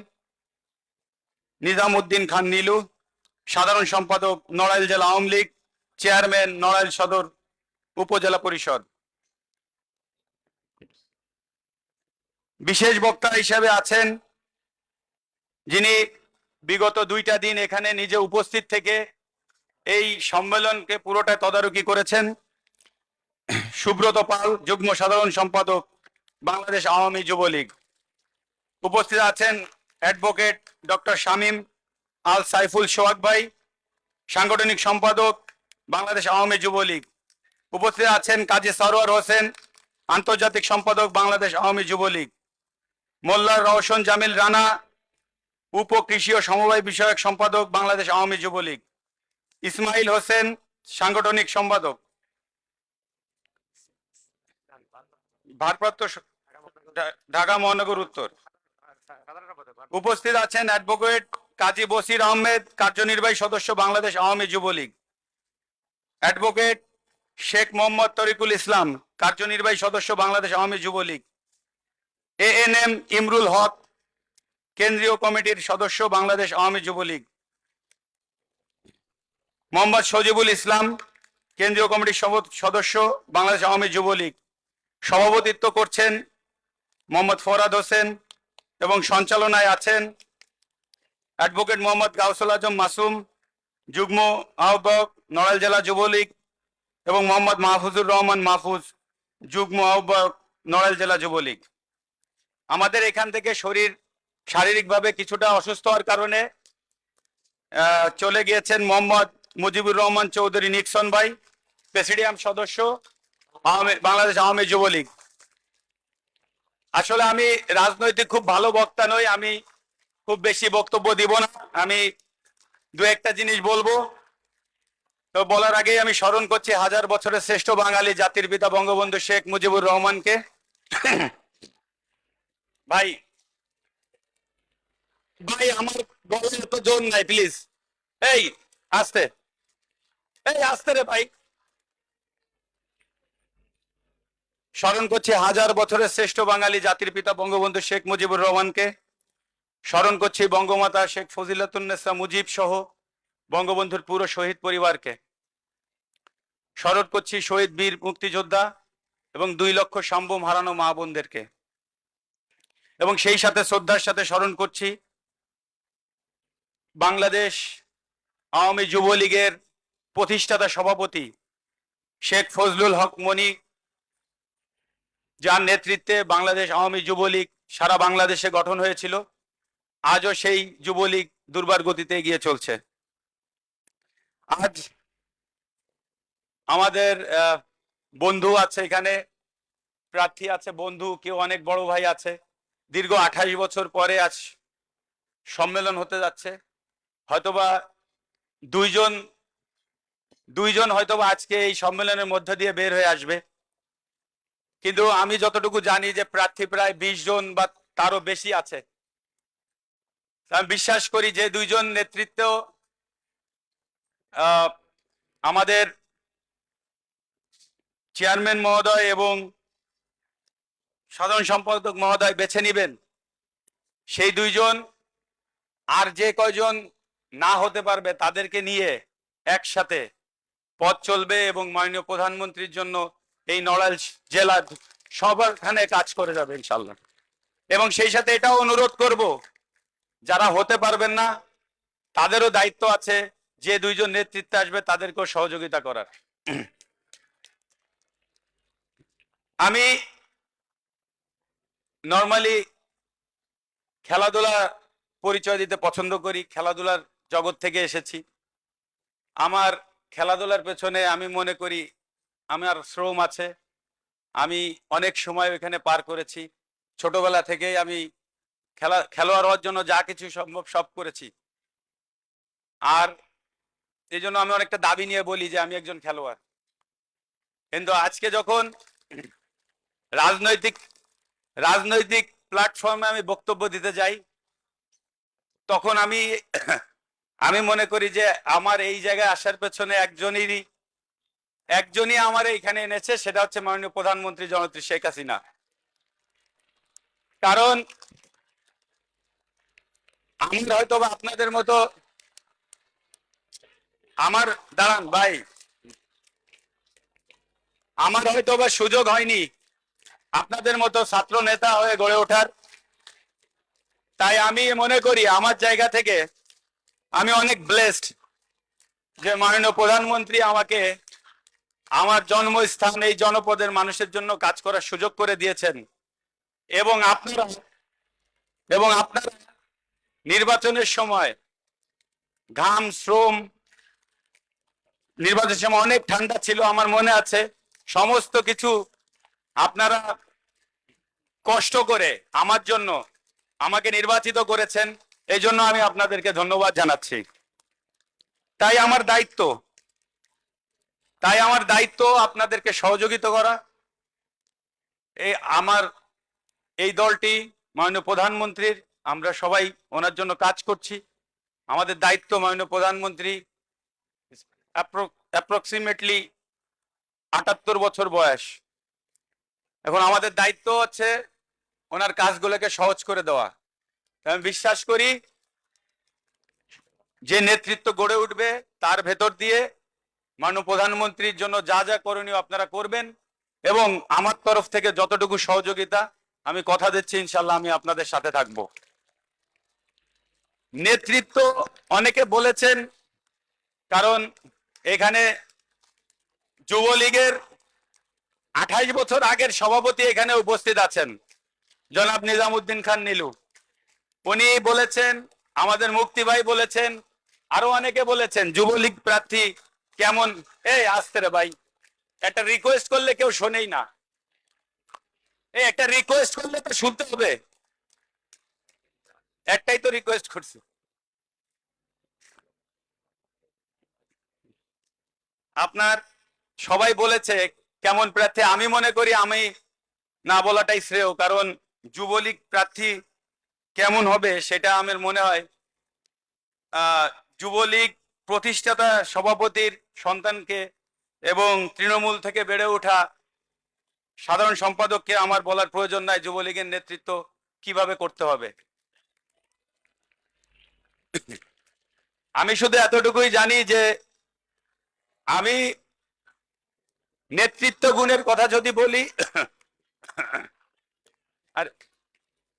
নিজাম উদ্দিন খান নীলু, সাধারণ সম্পাদক, নড়াইল জেলা আওয়ামী লীগ, চেয়ারম্যান, নড়াইল সদর উপজেলা পরিষদ। বিশেষ বক্তা হিসেবে আছেন যিনি বিগত 2টা দিন এখানে নিজে উপস্থিত থেকে এই সম্মেলনকে পুরোটা তদারকি করেছেন, সুব্রত পাল, যুগ্ম সাধারণ সম্পাদক, বাংলাদেশ আওয়ামী যুবলীগ। উপস্থিত আছেন অ্যাডভোকেট ডক্টর শামীম আল সাইফুল সোহাগ ভাই, সাংগঠনিক সম্পাদক, বাংলাদেশ আওয়ামী যুবলীগ। উপস্থিত আছেন কাজী সরওয়ার হোসেন, আন্তর্জাতিক সম্পাদক, বাংলাদেশ আওয়ামী যুবলীগ। মোল্লার রওশন জামিল রানা, উপ কৃষি ও সমবায় বিষয়ক সম্পাদক, বাংলাদেশ আওয়ামী যুবলীগ। ইসমাইল হোসেন, সাংগঠনিক সম্পাদক, ভারপ্রাপ্ত ঢাকা মহানগর উত্তর। উপস্থিত আছেন অ্যাডভোকেট কাজী বসির আহমেদ, কার্যনির্বাহী সদস্য, বাংলাদেশ আওয়ামী যুবলীগ। অ্যাডভোকেট শেখ মোহাম্মদ তরিকুল ইসলাম, কার্যনির্বাহী সদস্য, বাংলাদেশ আওয়ামী যুবলীগ। এএনএম ইমরুল হক, কেন্দ্রীয় কমিটির সদস্য, বাংলাদেশ আওয়ামী যুবলীগ। মোহাম্মদ সজিবুল ইসলাম, কেন্দ্রীয় কমিটির সদস্য, বাংলাদেশ আওয়ামী যুবলীগ। সভাপতিত্ব করছেন মোহাম্মদ ফরহাদ হোসেন এবং সঞ্চালনায় আছেন অ্যাডভোকেট মোহাম্মদ গাউসুল আজম মাসুম, যুগ্ম আহ্বায়ক, নড়াইল জেলা যুবলীগ, এবং মোহাম্মদ মাহফুজুর রহমান মাহফুজ, যুগ্ম আহ্বায়ক, নড়াইল জেলা যুবলীগ। আমাদের এখান থেকে শারীরিকভাবে কিছুটা অসুস্থ হওয়ার কারণে চলে গিয়েছেন মোহাম্মদ মুজিবুর রহমান চৌধুরী নিক্সন ভাই, প্রেসিডিয়াম সদস্য, বাংলাদেশ আওয়ামী যুবলীগ। আসলে আমি রাজনৈতিক খুব ভালো বক্তা নই, আমি খুব বেশি বক্তব্য দিব না, আমি 2-1টা জিনিস বলবো। তো বলার আগেই আমি স্মরণ করছি 1000 বছরের শ্রেষ্ঠ বাঙালি জাতির পিতা বঙ্গবন্ধু শেখ মুজিবুর রহমানকে। ভাই ভাই আমার গলায় এত জোর নাই, প্লিজ এই আস্তে, এই আস্তে রে ভাই। স্মরণ করছি 1000 বছরের শ্রেষ্ঠ বাঙালি জাতির পিতা বঙ্গবন্ধু শেখ মুজিবুর রহমানকে। স্মরণ করছি বঙ্গমাতা শেখ ফজিলাতুন্নেসা মুজিব সহ বঙ্গবন্ধুর পুরো শহীদ পরিবারকে। স্মরণ করছি শহীদ বীর মুক্তিযোদ্ধা এবং 2 লক্ষ সম্ভ্রম হারানো মা বোনদেরকে। এবং সেই সাথে শ্রদ্ধার সাথে স্মরণ করছি বাংলাদেশ আওয়ামী যুবলীগের প্রতিষ্ঠাতা সভাপতি শেখ ফজলুল হক মনি, যার নেতৃত্বে বাংলাদেশ আওয়ামী যুবলীগ সারা বাংলাদেশে গঠন হয়েছিল। আজও সেই যুবলীগ দুর্বার গতিতে এগিয়ে চলছে। আজ আমাদের বন্ধু আছে এখানে, প্রার্থী আছে, বন্ধু, কেউ অনেক বড় ভাই আছে। দীর্ঘ 28 বছর পরে আজ সম্মেলন হতে যাচ্ছে। হয়তোবা দুইজন দুইজন হয়তো বা আজকে এই সম্মেলনের মধ্য দিয়ে বের হয়ে আসবে, কিন্তু আমি যতটুকু জানি যে প্রার্থী প্রায় 20 জন বা তারও বেশি আছে। আমি বিশ্বাস করি যে দুইজন নেতৃত্ব আমাদের চেয়ারম্যান মহোদয় এবং সাধারণ সম্পাদক মহোদয় বেছে নিবেন, সেই দুইজন আর যে কয়জন না হতে পারবে তাদেরকে নিয়ে একসাথে পথ চলবে এবং মাননীয় প্রধানমন্ত্রীর জন্য এই নড়াইল জেলার সবখানে কাজ করে যাবে ইনশাল্লাহ। এবং সেই সাথে এটাও অনুরোধ করব, যারা হতে পারবেন না তাদেরও দায়িত্ব আছে, যে দুইজন নেতৃত্বে আসবে তাদেরকেও সহযোগিতা করার। আমি নর্মালি খেলাধুলা পরিচয় দিতে পছন্দ করি, খেলাধুলার জগৎ থেকে এসেছি। আমার খেলাধুলার পেছনে আমি মনে করি আমার শ্রম আছে, আমি অনেক সময় ওখানে পার করেছি। ছোটবেলা থেকেই আমি খেলোয়াড় হওয়ার জন্য যা কিছু সম্ভব সব করেছি, আর এই জন্য আমি অনেকটা দাবি নিয়ে বলি যে আমি একজন খেলোয়াড়। কিন্তু আজকে যখন রাজনৈতিক প্ল্যাটফর্মে আমি বক্তব্য দিতে যাই, তখন আমি মনে করি যে আমার এই জায়গায় আসার পেছনে একজনই আমার এখানে এনেছে, সেটা হচ্ছে মাননীয় প্রধানমন্ত্রী জননেত্রী শেখ হাসিনা। কারণ আমি হয়তো বা আপনাদের মতো আমার হয়তো বা সুযোগ হয়নি আপনাদের মতো ছাত্র নেতা হয়ে গড়ে ওঠার। তাই আমি মনে করি আমার জায়গা থেকে আমি অনেক ব্লেসড যে মাননীয় প্রধানমন্ত্রী আমাকে আমার জন্মস্থান এই জনপদের মানুষের জন্য কাজ করার সুযোগ করে দিয়েছেন। এবং আপনারা নির্বাচনের সময় ঘাম শ্রম, নির্বাচনের সময় অনেক ঠান্ডা ছিল, আমার মনে আছে। সমস্ত কিছু আপনারা কষ্ট করে আমার জন্য আমাকে নির্বাচিত করেছেন, এই জন্য আমি আপনাদেরকে ধন্যবাদ জানাচ্ছি। তাই আমার দায়িত্ব আপনাদেরকে সহযোগিতা করা। এই দলটি মাননীয় প্রধানমন্ত্রীর, আমরা সবাই ওনার জন্য কাজ করছি। আমাদের দায়িত্ব, মাননীয় প্রধানমন্ত্রী অ্যাপ্রক্সিমেটলি ৭৮ বছর বয়স, এখন আমাদের দায়িত্ব হচ্ছে ওনার কাজগুলোকে সহজ করে দেওয়া। আমি বিশ্বাস করি যে নেতৃত্ব গড়ে উঠবে তার ভেতর দিয়ে মাননীয় প্রধানমন্ত্রীর জন্য যা যা করণীয় আপনারা করবেন, এবং আমার তরফ থেকে যতটুকু সহযোগিতা, আমি কথা দিচ্ছি ইনশাল্লাহ আমি আপনাদের সাথে থাকব। নেতৃত্ব অনেকে বলেছেন, কারণ এখানে যুবলীগের 28 বছর আগের সভাপতি এখানে উপস্থিত আছেন, জনাব নিজামুদ্দিন খান নীলু। উনি বলেছেন, আমাদের মুক্তি ভাই বলেছেন, আরো অনেকে বলেছেন যুবলীগ প্রার্থী কেমন। আসতে রে ভাই, একটা রিকোয়েস্ট করলে কেউ শোনেই না। একটা রিকোয়েস্ট করলে তো শুনতে হবে, একটাই তো রিকোয়েস্ট করছি। আপনার সবাই বলেছে কেমন প্রার্থী, আমি মনে করি আমি না বলাটাই শ্রেয়, কারণ যুবলীগ প্রার্থী কেমন হবে সেটা আমার মনে হয় যুবলীগ প্রতিষ্ঠাতা সভাপতির সন্তানকে এবং তৃণমূল থেকে বেড়ে ওঠা সাধারণ সম্পাদককে আমার বলার প্রয়োজন নাই যুবলীগের নেতৃত্ব কিভাবে করতে হবে। আমি শুধু এতটুকুই জানি যে আমি নেতৃত্ব গুণের কথা যদি বলি, আর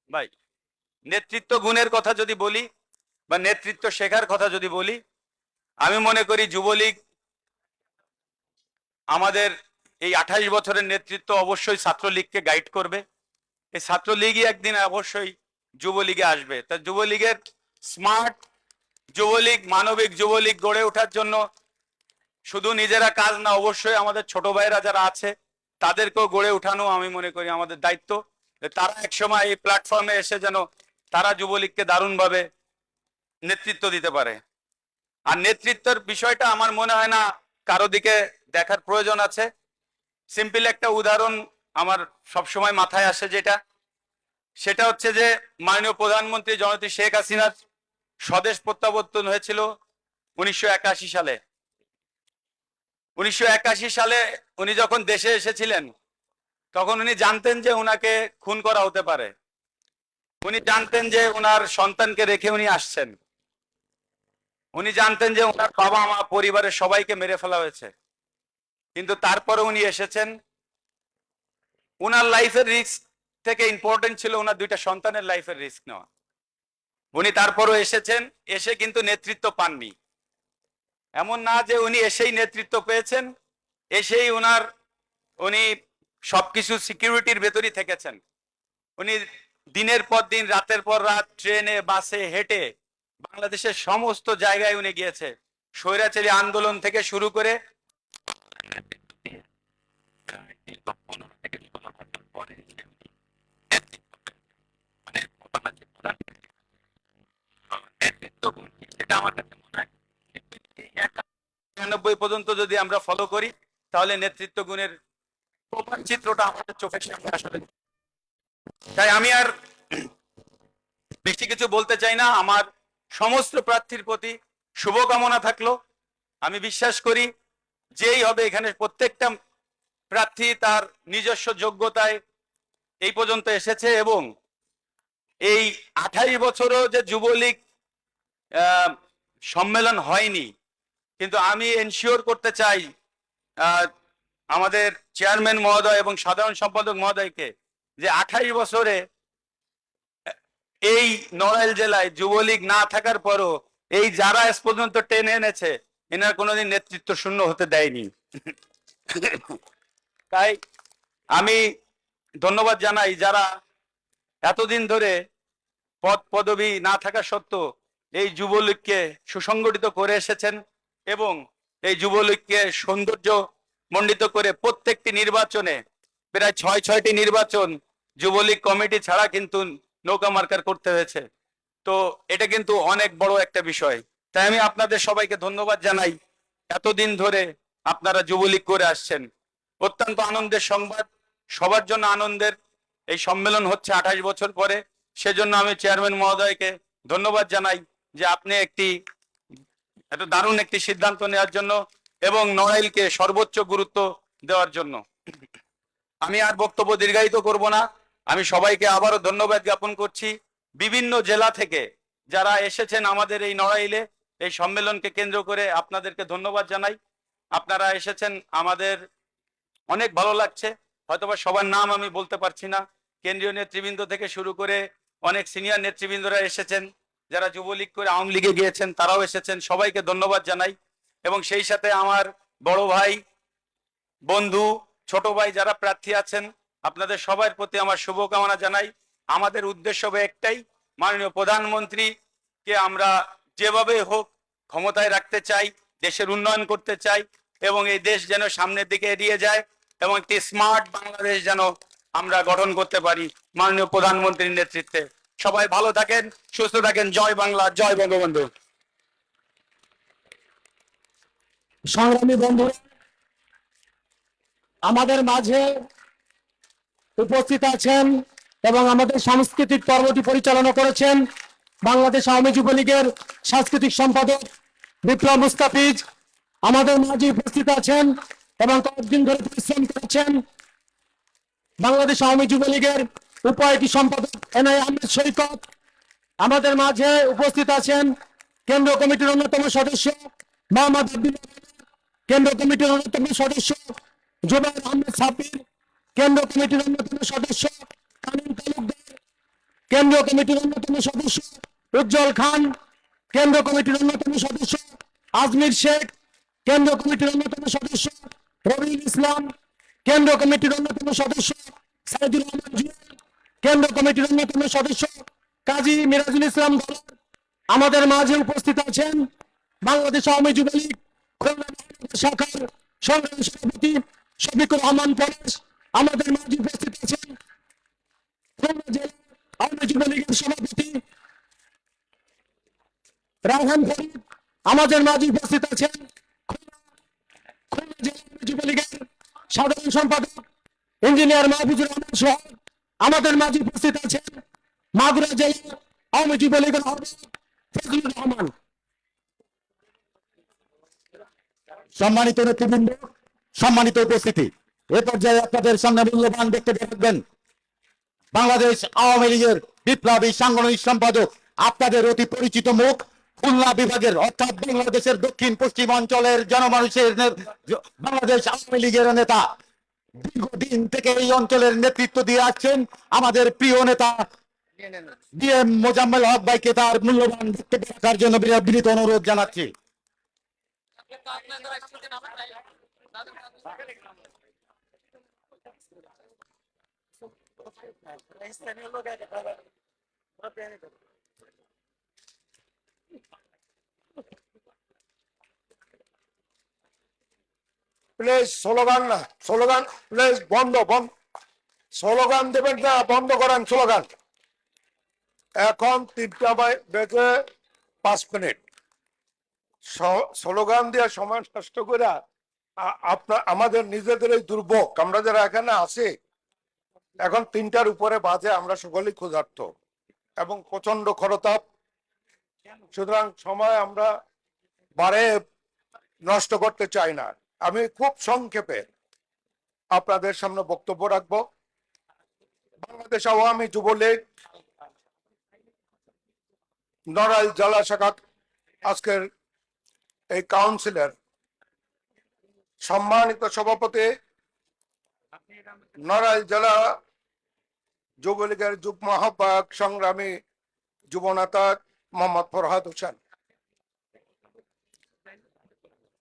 ভাই নেতৃত্ব গুণের কথা যদি বলি বা নেতৃত্ব শেখার কথা যদি বলি, আমি মনে করি যুবলীগ আমাদের এই 28 বছরের নেতৃত্ব অবশ্যই ছাত্রলীগকে গাইড করবে। এই ছাত্রলীগই একদিন অবশ্যই যুবলীগে আসবে। তা যুবলীগের স্মার্ট যুবলীগ, মানবিক যুবলীগ গড়ে ওঠার জন্য শুধু নিজেরা কাজ না, অবশ্যই আমাদের ছোট ভাইরা যারা আছে তাদেরকেও গড়ে উঠানো আমি মনে করি আমাদের দায়িত্ব। তারা একসময় এই প্ল্যাটফর্মে এসে যেন তারা যুবলীগকে দারুণভাবে নেতৃত্ব দিতে পারে। আর নেতৃত্বের বিষয়টা আমার মনে হয় না কারো দিকে দেখার প্রয়োজন আছে। সিম্পল একটা উদাহরণ আমার সবসময় মাথায় আসে, সেটা হচ্ছে যে মাননীয় প্রধানমন্ত্রী জননেত্রী শেখ হাসিনার স্বদেশ প্রত্যাবর্তন হয়েছিল 1981 সালে। 1981 সালে উনি যখন দেশে এসেছিলেন তখন উনি জানতেন যে উনাকে খুন করা হতে পারে। উনি জানতেন যে উনার সন্তানকে রেখে উনি আসছেন। উনি জানতেন যে ওনার বাবা মা পরিবারের সবাইকে মেরে ফেলা হয়েছে, কিন্তু তারপরে উনি এসেছেন। উনার লাইফের রিস্ক থেকে ইম্পর্টেন্ট ছিল ওনার দুইটা সন্তানের লাইফের রিস্ক নেওয়া। উনি তারপরও এসেছেন, এসে কিন্তু নেতৃত্ব পাননি। এমন না যে উনি এসেই নেতৃত্ব পেয়েছেন, এসেই উনি সবকিছু সিকিউরিটির ভেতরই থেকেছেন। উনি দিনের পর দিন, রাতের পর রাত ট্রেনে, বাসে, হেঁটে বাংলাদেশের সমস্ত জায়গায় উনি গিয়েছে। স্বৈরাচারী আন্দোলন থেকে শুরু করে পর্যন্ত যদি আমরা ফলো করি তাহলে নেতৃত্ব গুণের প্রপার চিত্রটা আমাদের চোখের সামনে আসবে। তাই আমি আর বেশি কিছু বলতে চাই না। আমার সমস্ত প্রার্থীর প্রতি শুভকামনা থাকলো। আমি বিশ্বাস করি যেই হবে, এখানে প্রত্যেকটা প্রার্থী তার নিজস্ব যোগ্যতায় এই পর্যন্ত এসেছে, এবং এই 28 বছরও যে যুবলীগ সম্মেলন হয়নি, কিন্তু আমি এনশিওর করতে চাই আমাদের চেয়ারম্যান মহোদয় এবং সাধারণ সম্পাদক মহোদয়কে যে 28 বছরে এই নড়াইল জেলায় যুবলীগ না থাকার পরও এই যারা এস পর্যন্ত টেনে এনেছে, এনার কোনোদিন নেতৃত্ব শূন্য হতে দেয়নি। তাই আমি ধন্যবাদ জানাই যারা এতদিন ধরে পদ পদবি না থাকা সত্ত্বেও এই যুবলীগকে সুসংগঠিত করে এসেছেন, এবং এই যুবলীগকে সৌন্দর্য মণ্ডিত করে প্রত্যেকটি নির্বাচনে, প্রায় 6টি নির্বাচন যুবলীগ কমিটি ছাড়া কিন্তু নৌকা মার্কার করতে হয়েছে। তো এটা কিন্তু অনেক বড় একটা বিষয়। তাই আমি আপনাদের সবাইকে ধন্যবাদ জানাই, এতদিন ধরে আপনারা যুবলীগ করে আসছেন। অত্যন্ত আনন্দের সংবাদ, সবার জন্য আনন্দের। এই সম্মেলন হচ্ছে 28 বছর পরে। সেজন্য আমি চেয়ারম্যান মহোদয়কে ধন্যবাদ জানাই যে আপনি এত দারুণ একটি সিদ্ধান্ত নেওয়ার জন্য এবং নড়াইলকে সর্বোচ্চ গুরুত্ব দেওয়ার জন্য। আমি আর বক্তব্য দীর্ঘায়িত করব না। আমি সবাইকে আবারও ধন্যবাদ জ্ঞাপন করছি। বিভিন্ন জেলা থেকে যারা এসেছেন আমাদের এই নড়াইলে এই সম্মেলনকে কেন্দ্র করে, আপনাদেরকে ধন্যবাদ জানাই। আপনারা এসেছেন, আমাদের অনেক ভালো লাগছে। হয়তোবা সবার নাম আমি বলতে পারছি না। কেন্দ্রীয় নেতৃবৃন্দ থেকে শুরু করে অনেক সিনিয়র নেতৃবৃন্দরা এসেছেন, যারা যুবলীগ করে আওয়ামী লীগে গিয়েছেন তারাও এসেছেন। সবাইকে ধন্যবাদ জানাই। এবং সেই সাথে আমার বড় ভাই, বন্ধু, ছোট ভাই যারা প্রার্থী আছেন, আপনাদের সবার প্রতি আমার শুভকামনা জানাই। আমাদের উদ্দেশ্য হবে একটাই, মাননীয় প্রধানমন্ত্রীকে আমরা যেভাবে হোক ক্ষমতায় রাখতে চাই, দেশের উন্নয়ন করতে চাই, এবং এই দেশ যেন সামনের দিকে এগিয়ে যায়, এবং একটি স্মার্ট বাংলাদেশ যেন আমরা গঠন করতে পারি মাননীয় প্রধানমন্ত্রীর নেতৃত্বে। সবাই ভালো থাকেন, সুস্থ থাকেন। জয় বাংলা, জয় বঙ্গবন্ধু। সংগ্রামী বন্ধুরা, আমাদের মাঝে উপস্থিত আছেন এবং আমাদের সাংস্কৃতিক পর্বটি পরিচালনা করেছেন বাংলাদেশ আওয়ামী যুবলীগের সাংস্কৃতিক সম্পাদক বিপ্লব মুস্তাফিজ। আমাদের মাঝে উপস্থিত আছেন এবং কয়েকদিন ধরে পরিশ্রম করেছেন বাংলাদেশ আওয়ামী যুবলীগের উপ সম্পাদক এনআই আহমেদ সৈকত। আমাদের মাঝে উপস্থিত আছেন কেন্দ্রীয় কমিটির অন্যতম সদস্য মোহাম্মদ আব্দুল্লাহ, কেন্দ্রীয় কমিটির অন্যতম সদস্য জুবাইর আহমেদ সাব্বির, কেন্দ্রীয় কমিটির অন্যতম সদস্য কানুন তালুকদার, কেন্দ্রীয় কমিটির অন্যতম সদস্য উজ্জ্বল খান, কেন্দ্রীয় কমিটির অন্যতম সদস্য আজমির শেখ, কেন্দ্রীয় কমিটির অন্যতম সদস্য রবিউল ইসলাম, কেন্দ্রীয় কমিটির অন্যতম সদস্য সাইদুর রহমান জুয়েল, কেন্দ্রীয় কমিটির অন্যতম সদস্য কাজী মিরাজুল ইসলাম দলার। আমাদের মাঝে উপস্থিত আছেন বাংলাদেশ আওয়ামী যুবলীগ খুলনা শাখার সংগ্রামী সভাপতি শফিকুর রহমান পরেশ। আমাদের মাঝে উপস্থিত আছেন খুলনা জেলা আওয়ামী যুবলীগের সভাপতি রায়হান ফরিদ। আমাদের মাঝে উপস্থিত আছেন খুলনা জেলা যুবলীগের সাধারণ সম্পাদক ইঞ্জিনিয়ার মাহফুজুর রহমান সহ আমাদের মাঝে উপস্থিত আছেন মাগুরা জেলা আওয়ামী যুবলীগের আহ্বায়ক ফজলুর রহমান। সম্মানিত নেতৃবৃন্দ, সম্মানিত উপস্থিতি, এ পর্যায়ে আপনাদের সামনে মূল্যবান বক্তব্য রাখবেন বাংলাদেশ আওয়ামী লীগের বিপ্লবী সাংগঠনিক সম্পাদক, আপনাদের অতি পরিচিত মুখ, খুলনা বিভাগের অর্থাৎ বাংলাদেশের দক্ষিণ পশ্চিম অঞ্চলের জনমানুষের বাংলাদেশ আওয়ামী লীগের নেতা, দীর্ঘদিন থেকে এই অঞ্চলের নেতৃত্ব দিয়ে আসছেন আমাদের প্রিয় নেতা DM মোজাম্মেল হক ভাইকে তার মূল্যবান বক্তব্য রাখার জন্য বিনীত অনুরোধ জানাচ্ছি। প্লিজ স্লোগান না, স্লোগান প্লিজ বন্ধ বন্ধ, স্লোগান দেবেন না, বন্ধ করেন স্লোগান। এখন 3টা বেজে 5 মিনিট, স্লোগান দিয়ে সময় নষ্ট করে আপনার আমাদের নিজেদের এই দুর্ভোগ, আমরা যারা এখানে আছি এখন 3টার উপরে বাজে, আমরা সকলেই ক্ষুধার্ত এবং প্রচন্ড খরতাপ, সুতরাং সময় আমরা বারে নষ্ট করতে চাই না। আমি খুব সংক্ষেপে আপনাদের সামনে বক্তব্য রাখব। বাংলাদেশ আওয়ামী যুবলীগ নড়াইল জেলা শাখা আজকের এই কাউন্সিলের সম্মানিত সভাপতি, নড়াইল জেলা যুবলীগের যুগ্ম আহ্বায়ক সংগ্রামী যুবনেতা মোহাম্মদ ফরহাদ হোসেন,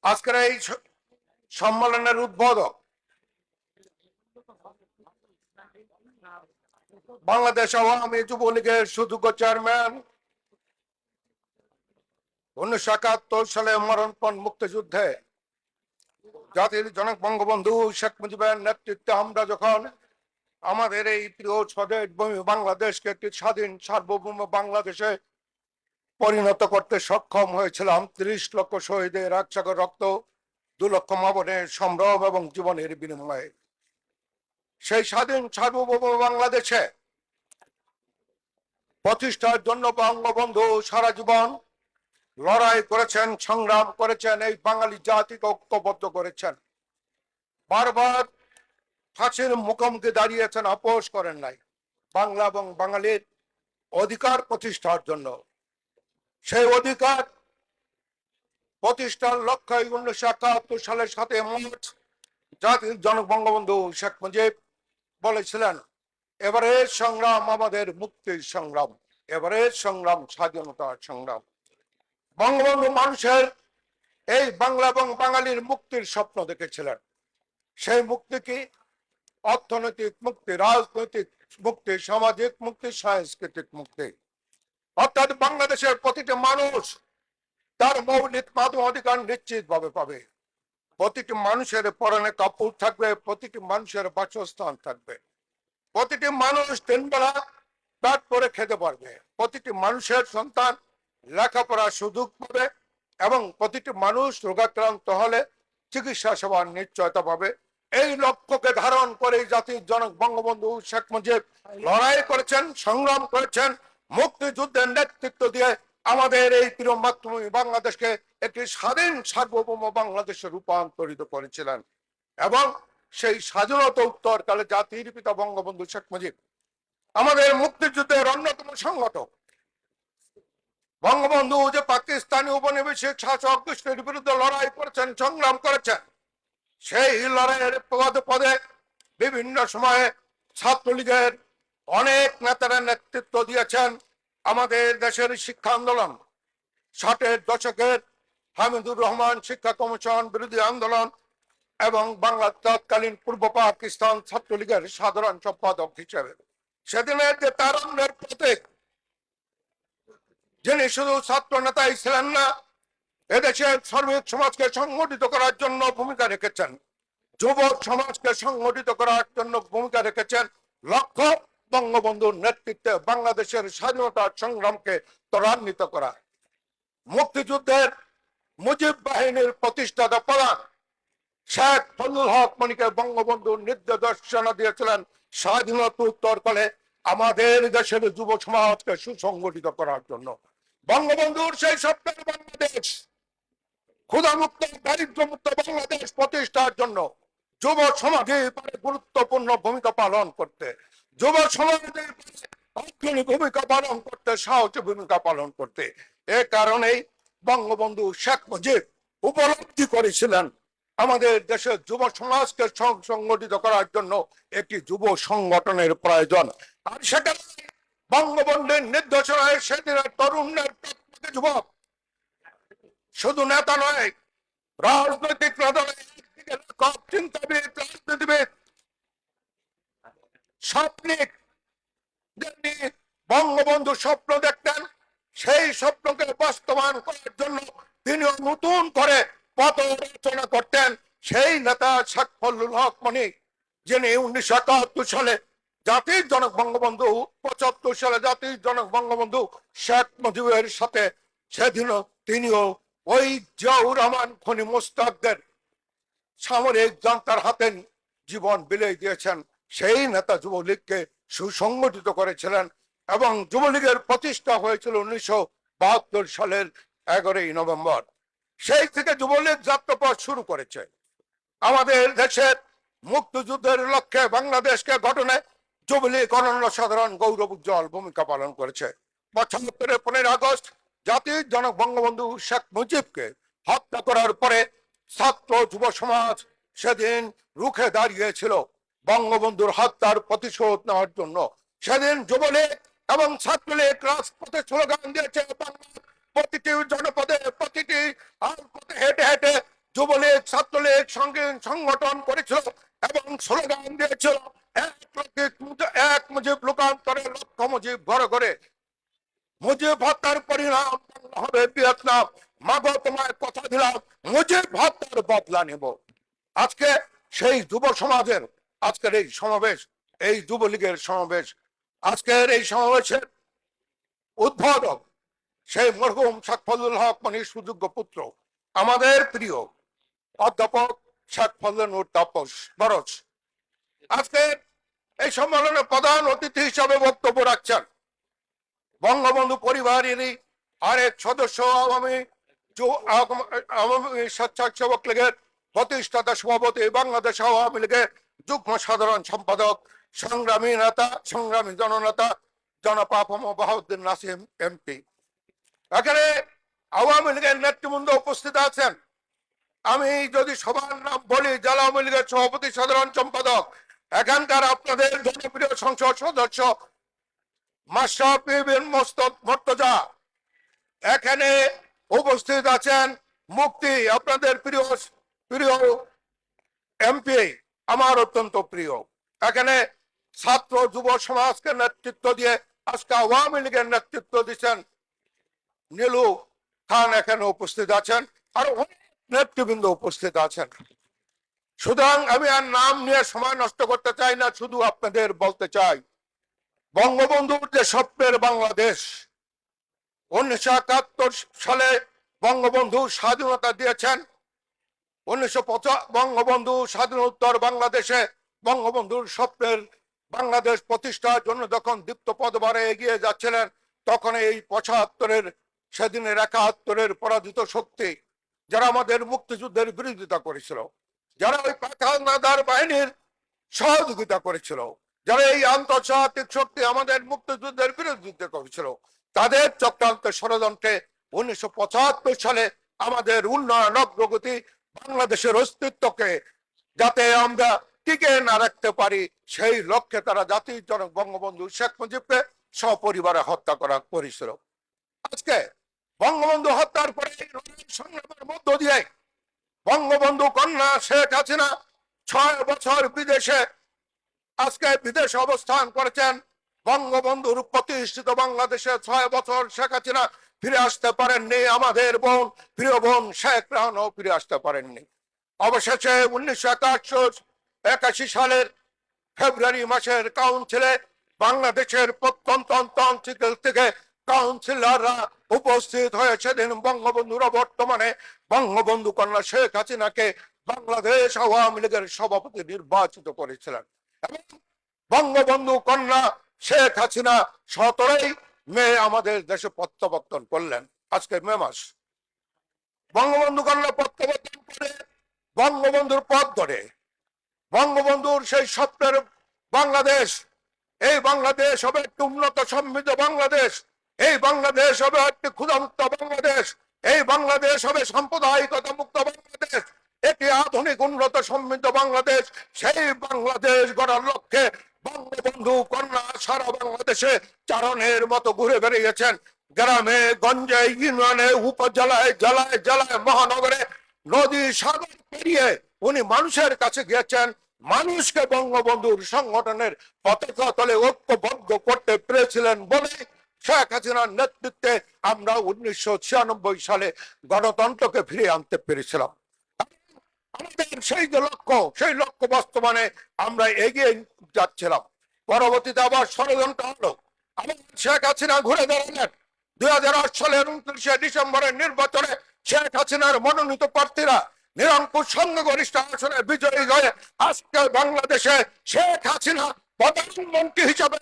আজকের এই সম্মেলনের উদ্বোধক বাংলাদেশ আওয়ামী যুবলীগের সুযোগ্য চেয়ারম্যান, 1971 সালে মরণপণ মুক্তিযুদ্ধে জাতির জনক বঙ্গবন্ধু শেখ মুজিবের নেতৃত্বে আমরা যখন আমাদের এই প্রিয় স্বদেশ ভূমি বাংলাদেশকে একটি স্বাধীন সার্বভৌম বাংলাদেশে পরিণত করতে সক্ষম হয়েছিলাম, 30 লক্ষ শহীদের 1 সাগর রক্ত, 2 লক্ষ মা বোনের সম্ভ্রম এবং জীবনের বিনিময়ে সেই স্বাধীন সার্বভৌম বাংলাদেশে প্রতিষ্ঠার জন্য বঙ্গবন্ধু সারা জীবন লড়াই করেছেন, সংগ্রাম করেছেন, এই বাঙালি জাতিকে ঐক্যবদ্ধ করেছেন, বারবার ফাঁসির মুখোমুখি দাঁড়িয়েছেন, আপোষ করেন নাই বাংলা এবং বাঙালির অধিকার প্রতিষ্ঠার জন্য। সেই অধিকার প্রতিষ্ঠার লক্ষ্যে 1971 সালের 7 মার্চ জাতির জনক বঙ্গবন্ধু শেখ মুজিব বলেছিলেন, এবারের সংগ্রাম আমাদের মুক্তির সংগ্রাম, এবারের সংগ্রাম স্বাধীনতার সংগ্রাম। বঙ্গবন্ধু মানুষের এই বাংলা এবং বাঙালির মুক্তির স্বপ্ন দেখেছিলেন। সেই মুক্তি কি? অর্থনৈতিক মুক্তি, রাজনৈতিক মুক্তি, সামাজিক মুক্তি, সাংস্কৃতিক মুক্তি, অর্থাৎ বাংলাদেশের প্রতিটি মানুষ তার মৌলিক মানব অধিকার নিশ্চিত ভাবে পাবে। প্রতিটি মানুষের পরনে কাপড় থাকবে, প্রতিটি মানুষের বাসস্থান থাকবে, প্রতিটি মানুষ 3 বেলা পেট করে খেতে পারবে, প্রতিটি মানুষের সন্তান লেখাপড়ার সুযোগ পাবে এবং প্রতিটি মানুষ রোগাক্রান্ত হলে চিকিৎসা সেবার নিশ্চয়তা পাবে। এই লক্ষ্যকে ধারণ করে জাতির জনক বঙ্গবন্ধু শেখ মুজিব লড়াই করেছেন, সংগ্রাম করেছেন, মুক্তিযুদ্ধের নেতৃত্ব দিয়ে আমাদের এই প্রিয় মাতৃভূমি বাংলাদেশকে একটি স্বাধীন সার্বভৌম বাংলাদেশে রূপান্তরিত করেছিলেন। এবং সেই স্বাধীনতা উত্তরকালে জাতির পিতা বঙ্গবন্ধু শেখ মুজিব আমাদের মুক্তিযুদ্ধের অন্যতম সংগঠক। বঙ্গবন্ধু যে পাকিস্তানি উপনিবেশিক শাসক গোষ্ঠীর বিরুদ্ধে লড়াই করেছেন, সংগ্রাম করেছেন, সেই লড়াইয়ের পদে পদে বিভিন্ন সময়ে ছাত্রলীগের অনেক নেতারা নেতৃত্ব দিয়েছেন। আমাদের দেশের শিক্ষা আন্দোলন, 60-এর দশকের হামিদুর রহমান শিক্ষা কমিশন বিরোধী আন্দোলন এবং বাংলার তৎকালীন পূর্ব পাকিস্তান ছাত্রলীগের সাধারণ সম্পাদক হিসেবে সেদিনের যে তারুণ্যের প্রতীক, যিনি শুধু ছাত্র নেতাই ছিলেন না, এদেশের শ্রমিক সমাজকে সংগঠিত করার জন্য ভূমিকা রেখেছেন, যুবক সমাজকে সংগঠিত করার জন্য ভূমিকা রেখেছেন, লক্ষ্য বঙ্গবন্ধুর নেতৃত্বে বাংলাদেশের স্বাধীনতা সংগ্রামকে ত্বরান্বিত করা। মুক্তিযুদ্ধের মুজিব বাহিনীর প্রতিষ্ঠাতা প্রধান শেখ ফজলুল হক মনিকে বঙ্গবন্ধুর নির্দেশনা দিয়েছিলেন স্বাধীনতা উত্তরকালে আমাদের দেশের যুব সমাজকে সুসংগঠিত করার জন্য। বঙ্গবন্ধুর সেই স্বপ্নের বাংলাদেশ, ক্ষুধামুক্ত দারিদ্র্যমুক্ত বাংলাদেশ প্রতিষ্ঠার জন্য যুব সমাজে পারে গুরুত্বপূর্ণ ভূমিকা পালন করতে, যুব সমাজে পারে অগ্রণী ভূমিকা পালন করতে, সাহসী ভূমিকা পালন করতে। এ কারণেই বঙ্গবন্ধু শেখ মুজিব উপলব্ধি করেছিলেন আমাদের দেশের যুব সমাজকে সংগঠিত করার জন্য একটি যুব সংগঠনের প্রয়োজন। আর সেটা বঙ্গবন্ধুর নির্দেশনায় সেদিনের তরুণের প্রত্যেক যুবক শুধু নেতা নয়, রাজনৈতিক চিন্তাবিদ, রাজনীতিবিদ, স্বপ্নিক, যিনি বঙ্গবন্ধু স্বপ্ন দেখতেন, সেই স্বপ্নকে বাস্তবায়ন করার জন্য তিনিও নতুন করে পথ রচনা করতেন। সেই নেতা শেখ ফজলুল হক মনি, যিনি 1971 সালে জাতির জনক বঙ্গবন্ধু, 75 সালে জাতির জনক বঙ্গবন্ধু শেখ মুজিবের সাথে সেদিনও তিনিও ওই জিয়াউর রহমান খনি মোস্তাকদের সামরিক জান্তার হাতে জীবন বিলিয়ে দিয়েছেন। সেই নেতা যুবলীগকে সুসংগঠিত করেছিলেন এবং যুবলীগের প্রতিষ্ঠা হয়েছিল 1972 সালের 11ই নভেম্বর। সেই থেকে যুবলীগ যাত্রাপথ শুরু করেছে। আমাদের দেশের মুক্তিযুদ্ধের লক্ষ্যে বাংলাদেশকে গঠনে যুবলীগ অনন্য সাধারণ গৌরব উজ্জ্বল ভূমিকা পালন করেছে। 75 15 আগস্ট জাতির জনক বঙ্গবন্ধু শেখ মুজিবকে হত্যা করার পরে ছাত্র যুব সমাজ সেদিন রুখে দাঁড়িয়েছিল বঙ্গবন্ধুর হত্যার প্রতিশোধ নেওয়ার জন্য। সেদিন যুবলীগ এবং ছাত্রলীগ রাজপথে স্লোগান দিয়েছে, প্রতিটি জনপদে, প্রতিটি পথে হেঁটে হেঁটে যুবলীগ ছাত্রলীগ সংগঠন করেছিল এবং স্লোগান দিয়েছিল, এক মুজিব লোকান্তরে লক্ষ মুজিব ঘরে ঘরে। মুজিব হত্যার পরিণাম হবে ভিয়েতনাম, মাগো তোমায় কথা দিলাম, মুজিব হত্যার বদলা নেব। আজকে সেই যুব সমাজের আজকের এই সমাবেশ, এই যুবলীগের সমাবেশ, আজকের এই সমাবেশের উদ্বোধক সেই মরহুম শেখ ফজলুল হক মনির সুযোগ্য পুত্র, আমাদের প্রিয় অধ্যাপক শেখ ফজলুল তাপস বরস আজকে এই সম্মেলনে প্রধান অতিথি হিসাবে বক্তব্য রাখছেন। বঙ্গবন্ধু পরিবারেরই আরেক সদস্য, আওয়ামী স্বেচ্ছাসেবক লীগের প্রতিষ্ঠাতা সভাপতি, বাংলাদেশ আওয়ামী লীগের যুগ্ম সাধারণ সম্পাদক, সংগ্রামী নেতা, সংগ্রামী জননেতা জনাব আফম বাহাউদ্দিন নাসিম এমপি। এখানে আওয়ামী লীগের নেতৃবৃন্দ উপস্থিত আছেন। আমি যদি সবার নাম বলি, জেলা আওয়ামী লীগের সভাপতি, সাধারণ সম্পাদক, এখানকার আপনাদের জনপ্রিয় সংসদ সদস্য মাশরাফি বিন মুর্তজা, এখানে উপস্থিত আছেন মুফতি, আপনাদের প্রিয় প্রিয় এমপি, আমার অত্যন্ত প্রিয়। এখানে ছাত্র যুব সমাজকে নেতৃত্ব দিয়ে আজকে আওয়ামী লীগের নেতৃত্ব দিচ্ছেন নীলু খান, এখানে উপস্থিত আছেন, আর অনেক নেতৃবৃন্দ উপস্থিত আছেন। সুতরাং আমি আর নাম নিয়ে সময় নষ্ট করতে চাই না, শুধু আপনাদের বলতে চাই বঙ্গবন্ধুর যে স্বপ্নের বাংলাদেশ, 1971 সালে বঙ্গবন্ধু স্বাধীনতা দিয়েছেন। 1950 বঙ্গবন্ধু স্বাধীনোত্তর বাংলাদেশে বঙ্গবন্ধুর স্বপ্নের বাংলাদেশ প্রতিষ্ঠার জন্য যখন দীপ্ত পদভারে এগিয়ে যাচ্ছিলেন, তখন এই 75-এর সেদিনের 71-এর পরাজিত শক্তি, যারা আমাদের মুক্তিযুদ্ধের বিরোধিতা করেছিল, যারা ওই পাঠানাদার বাহিনীর সহযোগিতা করেছিল, যারা এই আন্তর্জাতিক শক্তি আমাদের মুক্তিযুদ্ধের বিরোধিতা করেছিল, তাদের চক্রান্ত ষড়যন্ত্রে 1975 সালে আমাদের উন্নয়ন অগ্রগতি, বাংলাদেশের অস্তিত্বকে যাতে আমরা টিকে না রাখতে পারি, সেই লক্ষ্যে তারা জাতির জনক বঙ্গবন্ধু শেখ মুজিবকে সপরিবারে হত্যা করেছিল। আজকে বঙ্গবন্ধু হত্যার পরে সংগ্রামের মধ্য দিয়ে বঙ্গবন্ধু কন্যা শেখ হাসিনা 6 বছর বিদেশে, আজকে বিদেশে অবস্থান করেছেন। বঙ্গবন্ধুর প্রতিষ্ঠিত বাংলাদেশে 6 বছর শেখ হাসিনা ফিরে আসতে পারেননি। আমাদের বোন, প্রিয় বোন শেখ রেহানাও ফিরে আসতে পারেননি। অবশেষে 1981 সালের ফেব্রুয়ারি মাসের কাউন্সিলে বাংলাদেশের প্রত্যন্ত অঞ্চল থেকে কাউন্সিলররা উপস্থিত হয়ে সেদিন বঙ্গবন্ধুরা বর্তমানে বঙ্গবন্ধু কন্যা শেখ হাসিনাকে বাংলাদেশ আওয়ামী লীগের সভাপতি নির্বাচিত করেছিলেন এবং বঙ্গবন্ধু কন্যা শেখ হাসিনা 17ই মে আমাদের দেশে প্রত্যাবর্তন করলেন। আজকে মে মাস। বঙ্গবন্ধু কন্যা প্রত্যাবর্তন করে বঙ্গবন্ধুর পথ ধরে বঙ্গবন্ধুর সেই স্বপ্নের বাংলাদেশ, এই বাংলাদেশ হবে একটি উন্নত সমৃদ্ধ বাংলাদেশ, এই বাংলাদেশ হবে একটি ক্ষুধামুক্ত বাংলাদেশ, এই বাংলাদেশ হবে সাম্প্রদায়িকতা মুক্ত বাংলাদেশ, এটি আধুনিক উন্নত সমৃদ্ধ বাংলাদেশ। সেই বাংলাদেশ গড়ার লক্ষ্যে বঙ্গবন্ধু কন্যা সারা বাংলাদেশে চারণের মতো ঘুরে বেরিয়েছেন। গ্রামে গঞ্জে ইউনিয়নে উপজেলায় জেলায় জেলায় মহানগরে নদী সাগর পেরিয়ে উনি মানুষের কাছে গিয়েছেন। মানুষকে বঙ্গবন্ধুর সংগঠনের পতাকা তলে ঐক্যবদ্ধ করতে পেরেছিলেন বলে শেখ হাসিনার নেতৃত্বে আমরা 1996 সালে গণতন্ত্রকে ফিরিয়ে আনতে পেরেছিলাম। আমাদের সেই যে লক্ষ্য, সেই লক্ষ্য বাস্তবায়নে আমরা এগিয়ে যাচ্ছিলাম। পরবর্তীতে আবার ষড়যন্ত্র হলো, আবার শেখ হাসিনা ঘুরে দাঁড়ালেন। 2008 সালের 29শে ডিসেম্বরের নির্বাচনে শেখ হাসিনার মনোনীত প্রার্থীরা নিরঙ্কুশ সংখ্যাগরিষ্ঠ আসনে বিজয়ী হয়ে আজকে বাংলাদেশে শেখ হাসিনা প্রধানমন্ত্রী হিসাবে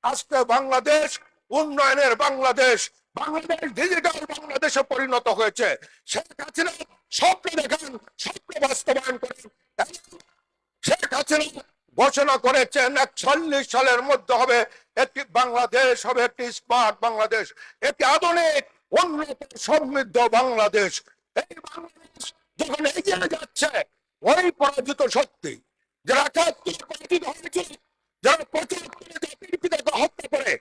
আজকে বাংলাদেশ উন্নয়নের বাংলাদেশ, বাংলাদেশ ডিজিটাল বাংলাদেশে পরিণত হয়েছে। শেখ হাসিনা স্বপ্ন দেখান, স্বপ্ন বাস্তবায়ন করেন। শেখ হাসিনা ঘোষণা করেছেন 41 সালের মধ্যে হবে একটি বাংলাদেশ, হবে একটি স্মার্ট বাংলাদেশ, একটি আধুনিক উন্নত সমৃদ্ধ বাংলাদেশ। এই বাংলাদেশ যখন এগিয়ে যাচ্ছে, ওই পরাজিত শক্তি যারা 71 পরাজিত হয়েছিল, যারা 75 জাতির পিতাকে হত্যা করে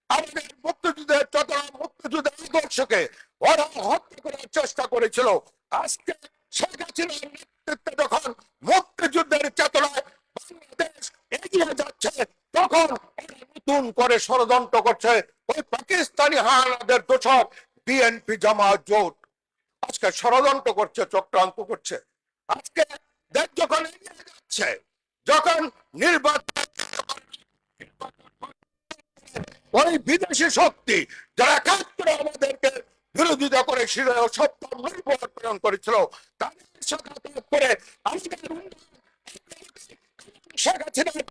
আমাদের মুক্তিযুদ্ধের চেতনা, মুক্তিযুদ্ধের আদর্শকে ওরা হত্যা করার চেষ্টা করেছিল, আজকে শেখ হাসিনার নেতৃত্বে যখন মুক্তিযুদ্ধের চেতনায় বাংলাদেশ এগিয়ে যাচ্ছে, তখন নতুন করে ষড়যন্ত্র করছে ওই পাকিস্তানি হানাদের দোষর বিএনপি জামাত জোট। আজকে ষড়যন্ত্র করছে, চক্রান্ত করছে। আজকে দেশ যখন এগিয়ে যাচ্ছে, যখন নির্বাচন ওই বিদেশি শক্তি যারা 71 আমাদেরকে বিরোধিতা করে সপ্তম প্রেরণ করেছিল, তাদের সাথে করে শেখ হাসিনার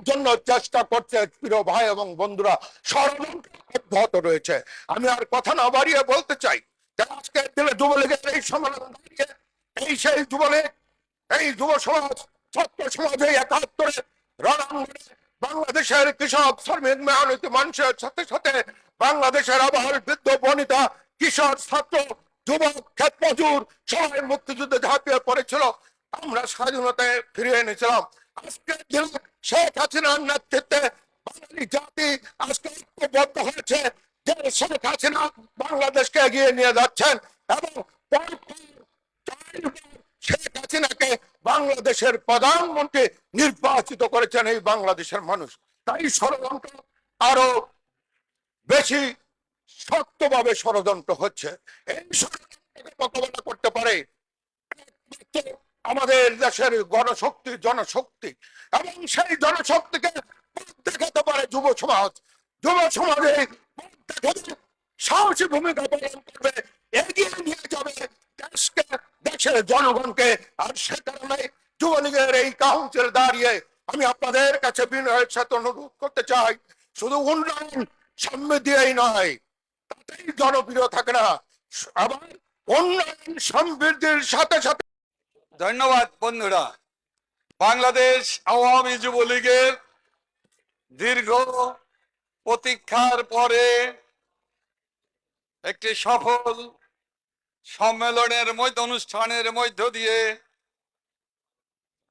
জন্য চেষ্টা করছে। প্রিয় ভাই এবং বন্ধুরা, ষড়যন্ত্র অব্যাহত রয়েছে। আমি আর কথা না বাড়িয়ে বলতে চাই যে আজকে দিনে যুবলীগের এই সম্মেলন দাঁড়িয়ে এই সেই যুবলীগ, এই যুব সমাজ, ছাত্র সমাজ এই 71 রণাঙ্গনে বাংলাদেশের কৃষক, শ্রমিক, মেহনতি মানুষের সাথে সাথে বাংলাদেশের আবহাওয়ার বৃদ্ধ বনিতা, কিশোর, ছাত্র, যুবক, ক্ষেত মজুর সবাই মুক্তিযুদ্ধে ঝাঁপিয়ে পড়েছিল। আমরা স্বাধীনতায় ফিরিয়ে এনেছিলাম। আজকে শেখ হাসিনার নেতৃত্বে বাঙালি জাতি আজকে ঐক্যবদ্ধ হয়েছে যে শেখ হাসিনা বাংলাদেশকে এগিয়ে নিয়ে যাচ্ছেন এবং শেখ হাসিনাকে বাংলাদেশের প্রধানমন্ত্রী নির্বাচিত করেছেন এই বাংলাদেশের মানুষ। তাই ষড়যন্ত্র আরো বেশি শক্তভাবে ষড়যন্ত্র হচ্ছে। এই ষড়যন্ত্রকে মোকাবেলা করতে পারে আমাদের দেশের গণশক্তি, জনশক্তি, এবং সেই জনশক্তিকে দেখাতে পারে যুব সমাজ। যুব সমাজে সাহসী ভূমিকা পালন করবে, এগিয়ে নিয়ে যাবে দেশকে, দেশের জনগণকে। আর সে কারণে যুবলীগের এই কাউন্সিল দাঁড়িয়ে আমি আপনাদের কাছে বিনয়ের সাথে অনুরোধ করতে চাই, শুধু উন্নয়ন সমৃদ্ধি নয়, তাতেই জনপ্রিয় থাকে না, আবার উন্নয়ন সমৃদ্ধির সাথে সাথে। ধন্যবাদ বন্ধুরা। বাংলাদেশ আওয়ামী যুবলীগের দীর্ঘ প্রতীক্ষার পরে একটি সফল সম্মেলনের অনুষ্ঠানের মধ্য দিয়ে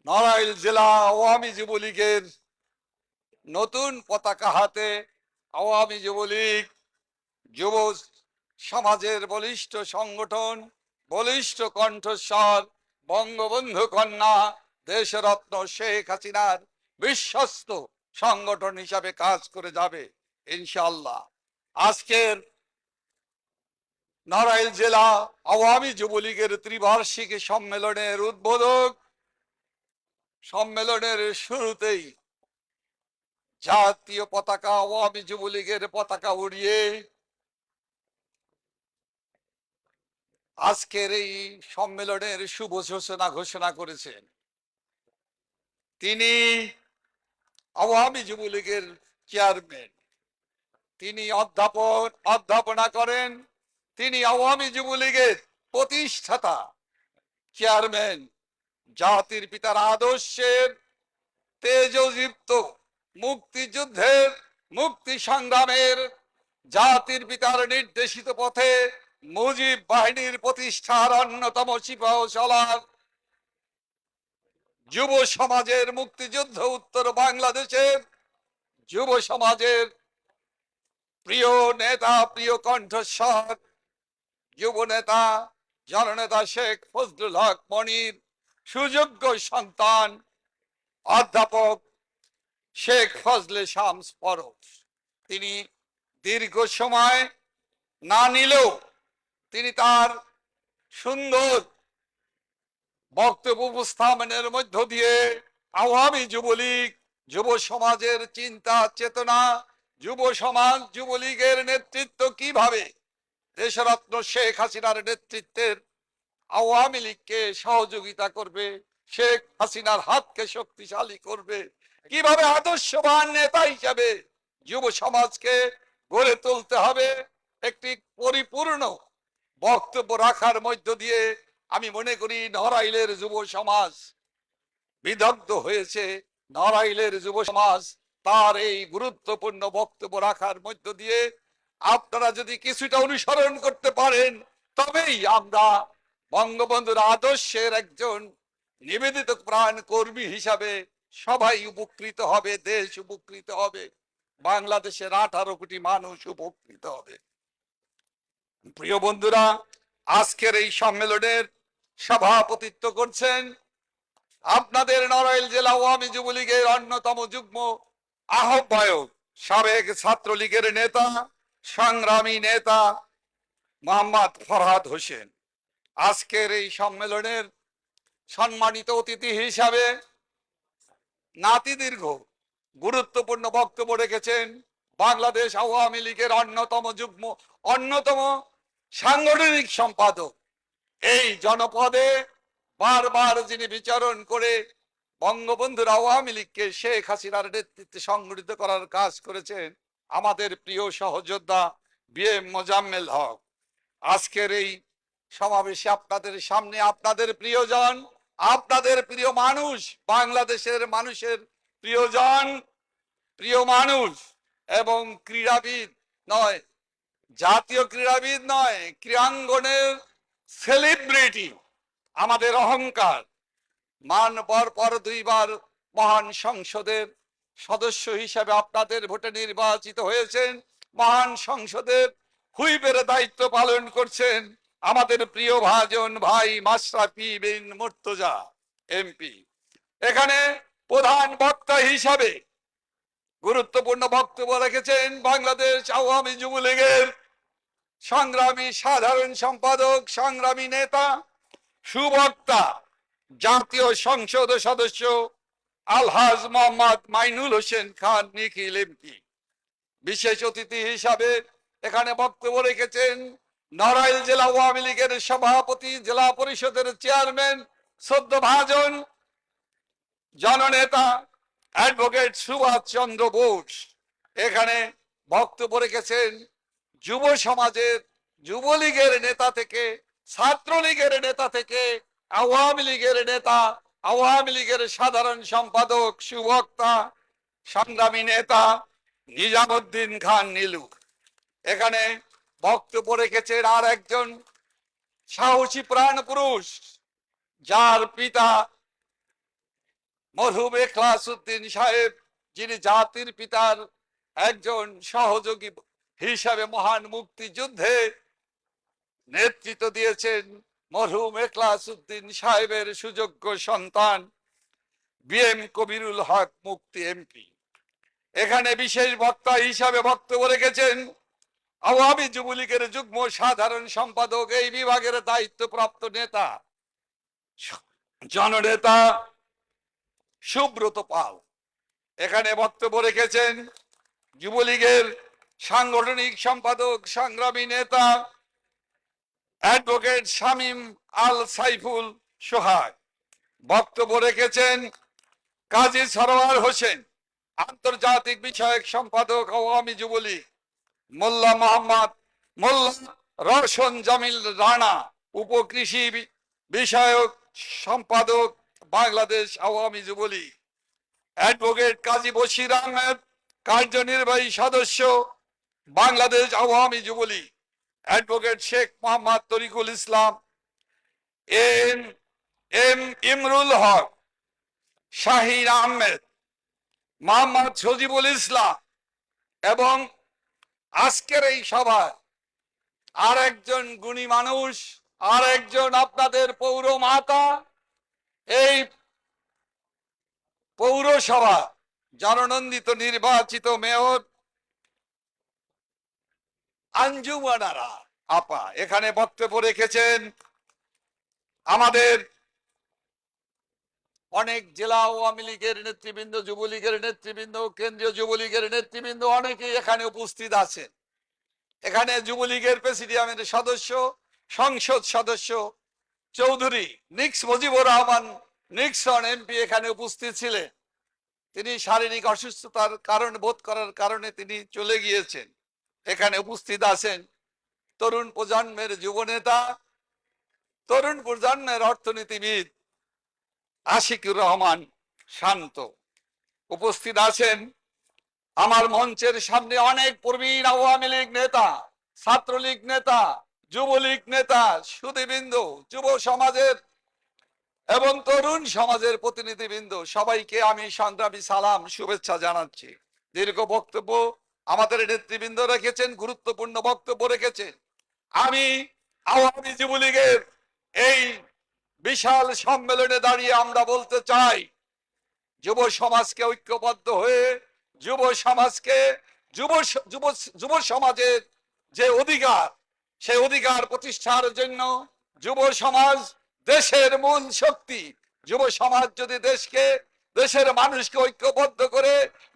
নড়াইল জেলা আওয়ামী যুবলীগের নতুন পতাকা হাতে আওয়ামী যুবলীগ যুব সমাজের বলিষ্ঠ সংগঠন, বলিষ্ঠ কণ্ঠস্বর, বঙ্গবন্ধু কন্যা দেশরত্ন শেখ হাসিনার বিশ্বস্ত সংগঠন হিসাবে কাজ করে যাবে ইনশাআল্লাহ। আজকের নড়াইল জেলা আওয়ামী যুবলীগের ত্রিবার্ষিকী সম্মেলনের উদ্বোধক, সম্মেলনের শুরুতেই জাতীয় পতাকা, আওয়ামী যুবলীগের পতাকা উড়িয়ে আজকের এই সম্মেলনের শুভ সূচনা ঘোষণা করেছেন। তিনি আওয়ামী যুবলীগের চেয়ারম্যান, তিনি অধ্যাপনা করেন, তিনি আওয়ামী যুবলীগের প্রতিষ্ঠাতা চেয়ারম্যান, জাতির পিতার আদর্শের তেজদীপ্ত মুক্তিযুদ্ধের, মুক্তি সংগ্রামের, জাতির পিতার নির্দেশিত পথে মুজিব বাহিনীর প্রতিষ্ঠার অন্যতম সিপাহ সালার, যুব সমাজের মুক্তিযুদ্ধ, উত্তর বাংলাদেশের যুব সমাজের প্রিয় নেতা, প্রিয় কণ্ঠস্বর, যুব নেতা জননেতা শেখ ফজলুল হক মনির সুযোগ্য সন্তান অধ্যাপক শেখ ফজলে শামস পরশ। তিনি দীর্ঘ সময় না নিলেও তিনি তার সুন্দর বক্তব্য উপস্থাপনের মধ্য দিয়ে আওয়ামী যুবলীগ, যুব সমাজের চিন্তা চেতনা, যুব সমাজ, যুবলীগের নেতৃত্ব কিভাবে দেশরত্ন শেখ হাসিনার নেতৃত্বের আওয়ামী লীগকে সহযোগিতা করবে, শেখ হাসিনার হাতকে শক্তিশালী করবে, কিভাবে আদর্শবান নেতা হিসাবে যুব সমাজকে গড়ে তুলতে হবে, একটি পরিপূর্ণ বক্তব্য রাখার মধ্য দিয়ে আমি মনে করি নড়াইলের যুব সমাজ বিদগ্ধ হয়েছে। নড়াইলের যুব সমাজ তার এই গুরুত্বপূর্ণ বক্তব্য রাখার মধ্য দিয়ে আপনারা যদি কিছুটা অনুসরণ করতে পারেন, তবেই আমরা বঙ্গবন্ধুর আদর্শের একজন নিবেদিত প্রাণ কর্মী হিসাবে সবাই উপকৃত হবে, দেশ উপকৃত হবে, বাংলাদেশের 18 কোটি মানুষ উপকৃত হবে। প্রিয় বন্ধুরা, আজকের এই সম্মেলনের সভাপতিত্ব করছেন আপনাদের নড়াইল জেলা আওয়ামী যুবলীগের অন্যতম যুগ্ম আহ্বায়ক, সাবেক ছাত্রলীগের নেতা, সংগ্রামী নেতা মোহাম্মদ ফরহাদ হোসেন। আজকের এই সম্মেলনের সম্মানিত অতিথি হিসাবে নাতিদীর্ঘ গুরুত্বপূর্ণ বক্তব্য রেখেছেন বাংলাদেশ আওয়ামী লীগের অন্যতম সাংগঠনিক সম্পাদক, এই জনপদে বারবার যিনি বিচরণ করে বঙ্গবন্ধুর আওয়ামী লীগকে শেখ হাসিনার নেতৃত্বে সংগঠিত করার কাজ করেছেন, আমাদের প্রিয় সহযোদ্ধা বিএম মোজাম্মেল হক। আজকের এই সমাবেশে আপনাদের সামনে আপনাদের প্রিয়জন, আপনাদের প্রিয় মানুষ, বাংলাদেশের মানুষের প্রিয়জন, প্রিয় মানুষ এবং ক্রীড়াবিদ নয়, জাতীয় ক্রীড়াবিদ নয়, ক্রীড়াঙ্গনের সেলিব্রিটি, আমাদের অহংকার, পর 2 বার মহান সংসদের সদস্য হিসাবে আপনাদের ভোটে নির্বাচিত হয়েছেন, মহান সংসদের হুইপের দায়িত্ব পালন করছেন আমাদের প্রিয় ভাজন ভাই মাশরাফি বিন মুর্তজা এমপি। এখানে প্রধান বক্তা হিসাবে গুরুত্বপূর্ণ বক্তব্য রেখেছেন বাংলাদেশ আওয়ামী যুবলীগের সংগ্রামী সাধারণ সম্পাদক, সংগ্রামী নেতা, সুবক্তা, জাতীয় সংসদ সদস্য আলহাজ মোহাম্মদ মাইনুল হোসেন খান নিখিল এমপি। বিশেষ অতিথি হিসাবে এখানে বক্তব্য রেখেছেন নড়াইল জেলা আওয়ামী লীগের সভাপতি, জেলা পরিষদের চেয়ারম্যান, সদ্য ভাজন জননেতা অ্যাডভোকেট সুভাষ চন্দ্র বোস। এখানে বক্তব্য রেখেছেন যুব সমাজের, যুবলীগের নেতা থেকে, ছাত্রলীগের নেতা থেকে, আওয়ামী লীগের নেতা, আওয়ামী লীগের সাধারণ সম্পাদক, সুবক্তা, সংগ্রামী নেতা নিজামুদ্দিন খান নীলু। এখানে বক্তব্য রেখেছেন আর একজন সাহসী প্রাণ পুরুষ, যার পিতা মরহুম এখলাস উদ্দিন সাহেব, যিনি জাতির পিতার একজন সহযোগী হিসাবে মহান মুক্তিযুদ্ধে নেতৃত্ব দিয়েছেন, মরহুম এখলাস উদ্দিন সাহেবের সুযোগ্য সন্তান বিএম কবিরুল হক মুক্তি এমপি। এখানে বিশেষ বক্তা হিসাবে বক্তব্য রেখেছেন আওয়ামী যুবলীগের যুগ্ম সাধারণ সম্পাদক, এই বিভাগের দায়িত্বপ্রাপ্ত নেতা, জননেতা সুব্রত পাল। এখানে বক্তব্য রেখেছেন যুবলীগের সাংগঠনিক সম্পাদক সংগ্রামী নেতা অ্যাডভোকেট শামীম আল সাইফুল সোহাগ। বক্তব্য রেখেছেন কাজী সরওয়ার হোসেন, আন্তর্জাতিক বিষয়ক সম্পাদক আওয়ামী যুবলীগ। মোল্লা রওশন জামিল রানা, উপকৃষি বিষয়ক সম্পাদক, বাংলাদেশ আওয়ামী যুবলীগ। অ্যাডভোকেট কাজী বশির আহমেদ, কার্যনির্বাহী সদস্য, বাংলাদেশ আওয়ামী যুবলীগ। অ্যাডভোকেট শেখ মোহাম্মদ তরিকুল ইসলাম, এম ইমরুল হক, শাহিন আহমেদ, মোহাম্মদ সজিবুল ইসলাম এবং আজকের এই সভায় আর একজন গুণী মানুষ, আর একজন আপনাদের পৌর মাতা, এই পৌরসভা জননন্দিত নির্বাচিত মেয়র আঞ্জুমানারা আপা এখানে বক্তব্য রেখেছেন। আমাদের অনেক জেলা আওয়ামী লীগের নেতৃবৃন্দ, যুবলীগের নেতৃবৃন্দ, কেন্দ্রীয় যুবলীগের নেতৃবৃন্দ অনেকেই এখানে উপস্থিত আছেন। এখানে যুবলীগের প্রেসিডিয়ামের সদস্য, সংসদ সদস্য Chowdhury NIX Mujibur Rahman Nixon MP এখানে উপস্থিত ছিলেন। তিনি শারীরিক অসুস্থতার কারণ বোধ করার কারণে তিনি চলে গিয়েছেন। এখানে উপস্থিত আছেন তরুণ প্রজন্মের যুবনেতা, তরুণ প্রজন্মের অর্থনীতিবিদ আশিকুর রহমান শান্ত। উপস্থিত আছেন আমার মঞ্চের সামনে অনেক প্রবীণ আওয়ামী লীগ নেতা, ছাত্রলীগ নেতা, যুবলীগ নেতা, সুধীবৃন্দ, যুব সমাজের এবং তরুণ সমাজের প্রতিনিধিবৃন্দ, সবাইকে আমি সংগ্রামী সালাম, শুভেচ্ছা জানাচ্ছি। দীর্ঘ বক্তব্য আমাদের নেতৃবৃন্দ রেখেছেন, গুরুত্বপূর্ণ বক্তব্য রেখেছেন। আমি আওয়ামী যুবলীগের এই বিশাল সম্মেলনে দাঁড়িয়ে আমরা বলতে চাই, যুব সমাজকে ঐক্যবদ্ধ হয়ে যুব সমাজকে যুব সমাজের যে অধিকার, সেই অধিকার প্রতিষ্ঠার জন্য যুব সমাজ দেশের মূল শক্তি। যুব সমাজ যদি দেশের মানুষকে ঐক্যবদ্ধ করে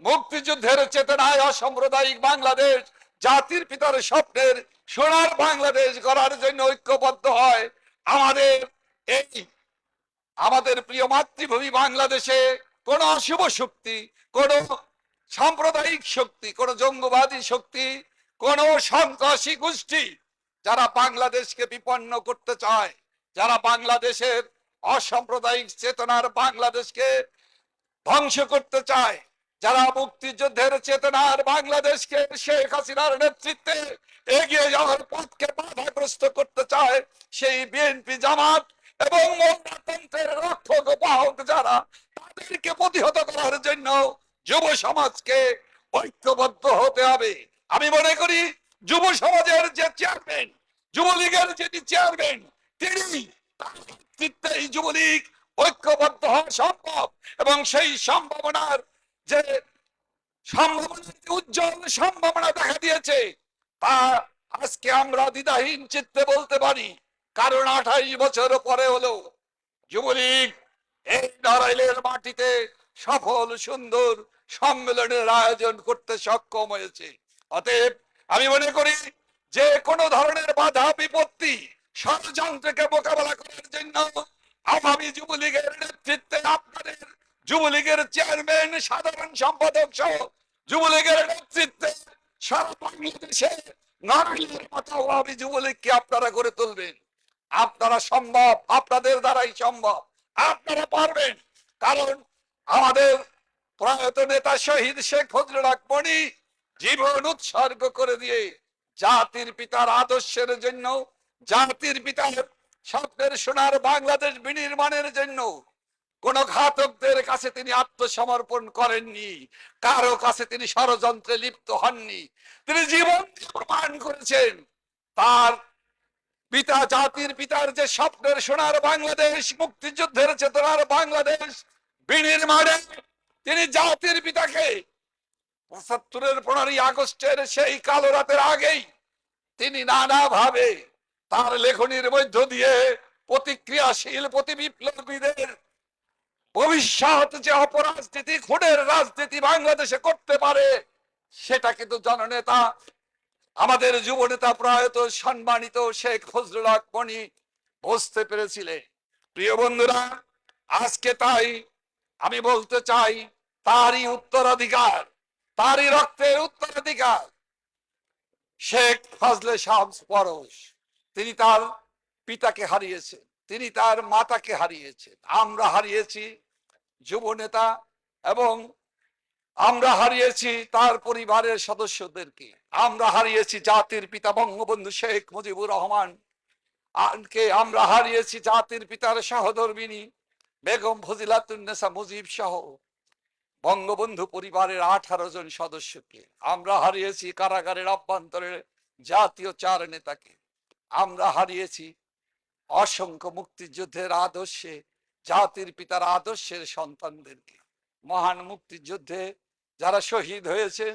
মুক্তিযুদ্ধের চেতনায় অসাম্প্রদায়িক বাংলাদেশ, জাতির পিতার স্বপ্নের সোনার বাংলাদেশ গড়ার জন্য ঐক্যবদ্ধ হয়, আমাদের প্রিয় মাতৃভূমি বাংলাদেশে কোন অশুভ শক্তি, কোন সাম্প্রদায়িক শক্তি, কোন জঙ্গবাদী শক্তি, কোন সন্ত্রাসী গোষ্ঠী যারা বাংলাদেশকে বিপন্ন করতে চায়, যারা বাংলাদেশের অসাম্প্রদায়িক চেতনার বাংলাদেশকে ধ্বংস করতে চায়, যারা মুক্তিযুদ্ধের চেতনার বাংলাদেশকে শেখ হাসিনার নেতৃত্বে এগিয়ে যাওয়ার পথকে বাধাগ্রস্ত করতে চায়, সেই বিএনপি, জামাত এবং মোল্লাতন্ত্রের রক্ষক বাহক যারা, তাদেরকে প্রতিহত করার জন্য যুব সমাজকে ঐক্যবদ্ধ হতে হবে। আমি মনে করি যুব সমাজের যে চেয়ারম্যান, যুবলীগের যিনি চেয়ারম্যান, তিনি তার নেতৃত্বে এই যুবলীগ ঐক্যবদ্ধ হওয়া সম্ভব এবং সেই সম্ভাবনার যে উজ্জ্বল সম্ভাবনা দেখা দিয়েছে তা আজকে আমরা দ্বিধাহীন চিত্তে বলতে পারি। কারণ 28 বছর পরে হলো যুবলীগ এই নড়াইলের মাটিতে সফল সুন্দর সম্মেলনের আয়োজন করতে সক্ষম হয়েছে। অতএব আমি মনে করি যে কোনো ধরনের বাধা বিপত্তি ষড়যন্ত্রকে মোকাবেলা করার জন্য আগামী যুবলীগের নেতৃত্বে আপনাদের যুবলীগের চেয়ারম্যান, সাধারণ সম্পাদক সহ যুবলীগের নেতৃত্বে সারা বাংলাদেশে নড়াইলের মতো আগামী যুবলীগকে আপনারা গড়ে তুলবেন। আপনারা সম্ভব, আপনাদের দ্বারাই সম্ভব, আপনারা পারবেন। কারণ আমাদের প্রয়াত নেতা শহীদ শেখ ফজলুল হক মনি জীবন উৎসর্গ করে দিয়ে জাতির পিতার আদর্শের জন্য, জাতির পিতার স্বপ্নের সোনার বাংলাদেশ বিনির্মাণের জন্য কোন ঘাতকদের কাছে তিনি আত্মসমর্পণ করেননি, কারো কাছে তিনি ষড়যন্ত্রে লিপ্ত হননি। তিনি জীবন প্রমাণ করেছেন তার পিতা, জাতির পিতার যে স্বপ্নের সোনার বাংলাদেশ, মুক্তিযুদ্ধের চেতনার বাংলাদেশ বিনির্মাণে তিনি জাতির পিতাকে ৭৫-এর 15ই আগস্টের সেই কালো রাতের আগেই তিনি নানাভাবে তার লেখনীর মধ্য দিয়ে প্রতিক্রিয়াশীল প্রতি বিপ্লবীদের ভবিষ্যৎ যে অপরাজনীতি খুনের রাজনীতি বাংলাদেশে করতে পারে সেটা কিন্তু জননেতা আমাদের যুব নেতা প্রয়াত সম্মানিত শেখ ফজলুল হক মনি বুঝতে পেরেছিলেন। প্রিয় বন্ধুরা, আজকে তাই আমি বলতে চাই, তারই উত্তরাধিকার, তারই রক্তের উত্তরাধিকার শেখ ফজলে শামস পরশ। তিনি তার পিতাকে হারিয়েছেন, তিনি তার মাতাকে হারিয়েছেন, আমরা হারিয়েছি যুব নেতা এবং আমরা হারিয়েছি তার পরিবারের সদস্যদেরকে, আমরা হারিয়েছি জাতির পিতা বঙ্গবন্ধু শেখ মুজিবুর রহমান কে, আমরা হারিয়েছি জাতির পিতার সহধর্মিণী বেগম ফজিলাতুন্নেসা মুজিব সহ বঙ্গবন্ধু পরিবারের 18 জন সদস্যকে, আমরা হারিয়েছি কারাগারের অভ্যন্তরে জাতীয় 4 নেতাকে, আমরা হারিয়েছি অসংখ্য মুক্তিযুদ্ধের আদর্শে জাতির পিতার আদর্শের সন্তানদেরকে। মহান মুক্তিযুদ্ধে যারা শহীদ হয়েছেন,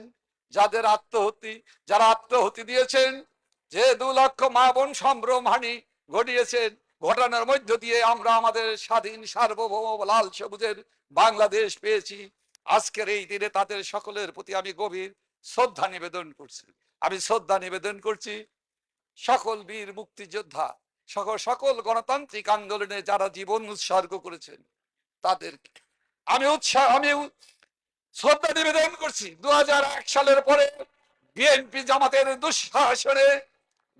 যারা আত্মহতি দিয়েছেন, যে 2 লক্ষ মা বোন সম্ভ্রমহানি ঘটিয়েছেন, ঘটানোর মধ্য দিয়ে আমরা আমাদের স্বাধীন সার্বভৌম লাল সবুজের বাংলাদেশ পেয়েছি। আজকের এই দিনে তাদের সকলের প্রতি আমি গভীর শ্রদ্ধা নিবেদন করছি। আমি শ্রদ্ধা নিবেদন করছি সকল বীর মুক্তিযোদ্ধা, সকল গণতান্ত্রিক আন্দোলনে যারা জীবন উৎসর্গ করেছেন তাদেরকে আমি শ্রদ্ধা নিবেদন করছি। 2001 সালের পরে বিএনপি জামাতের দুঃশাসনে,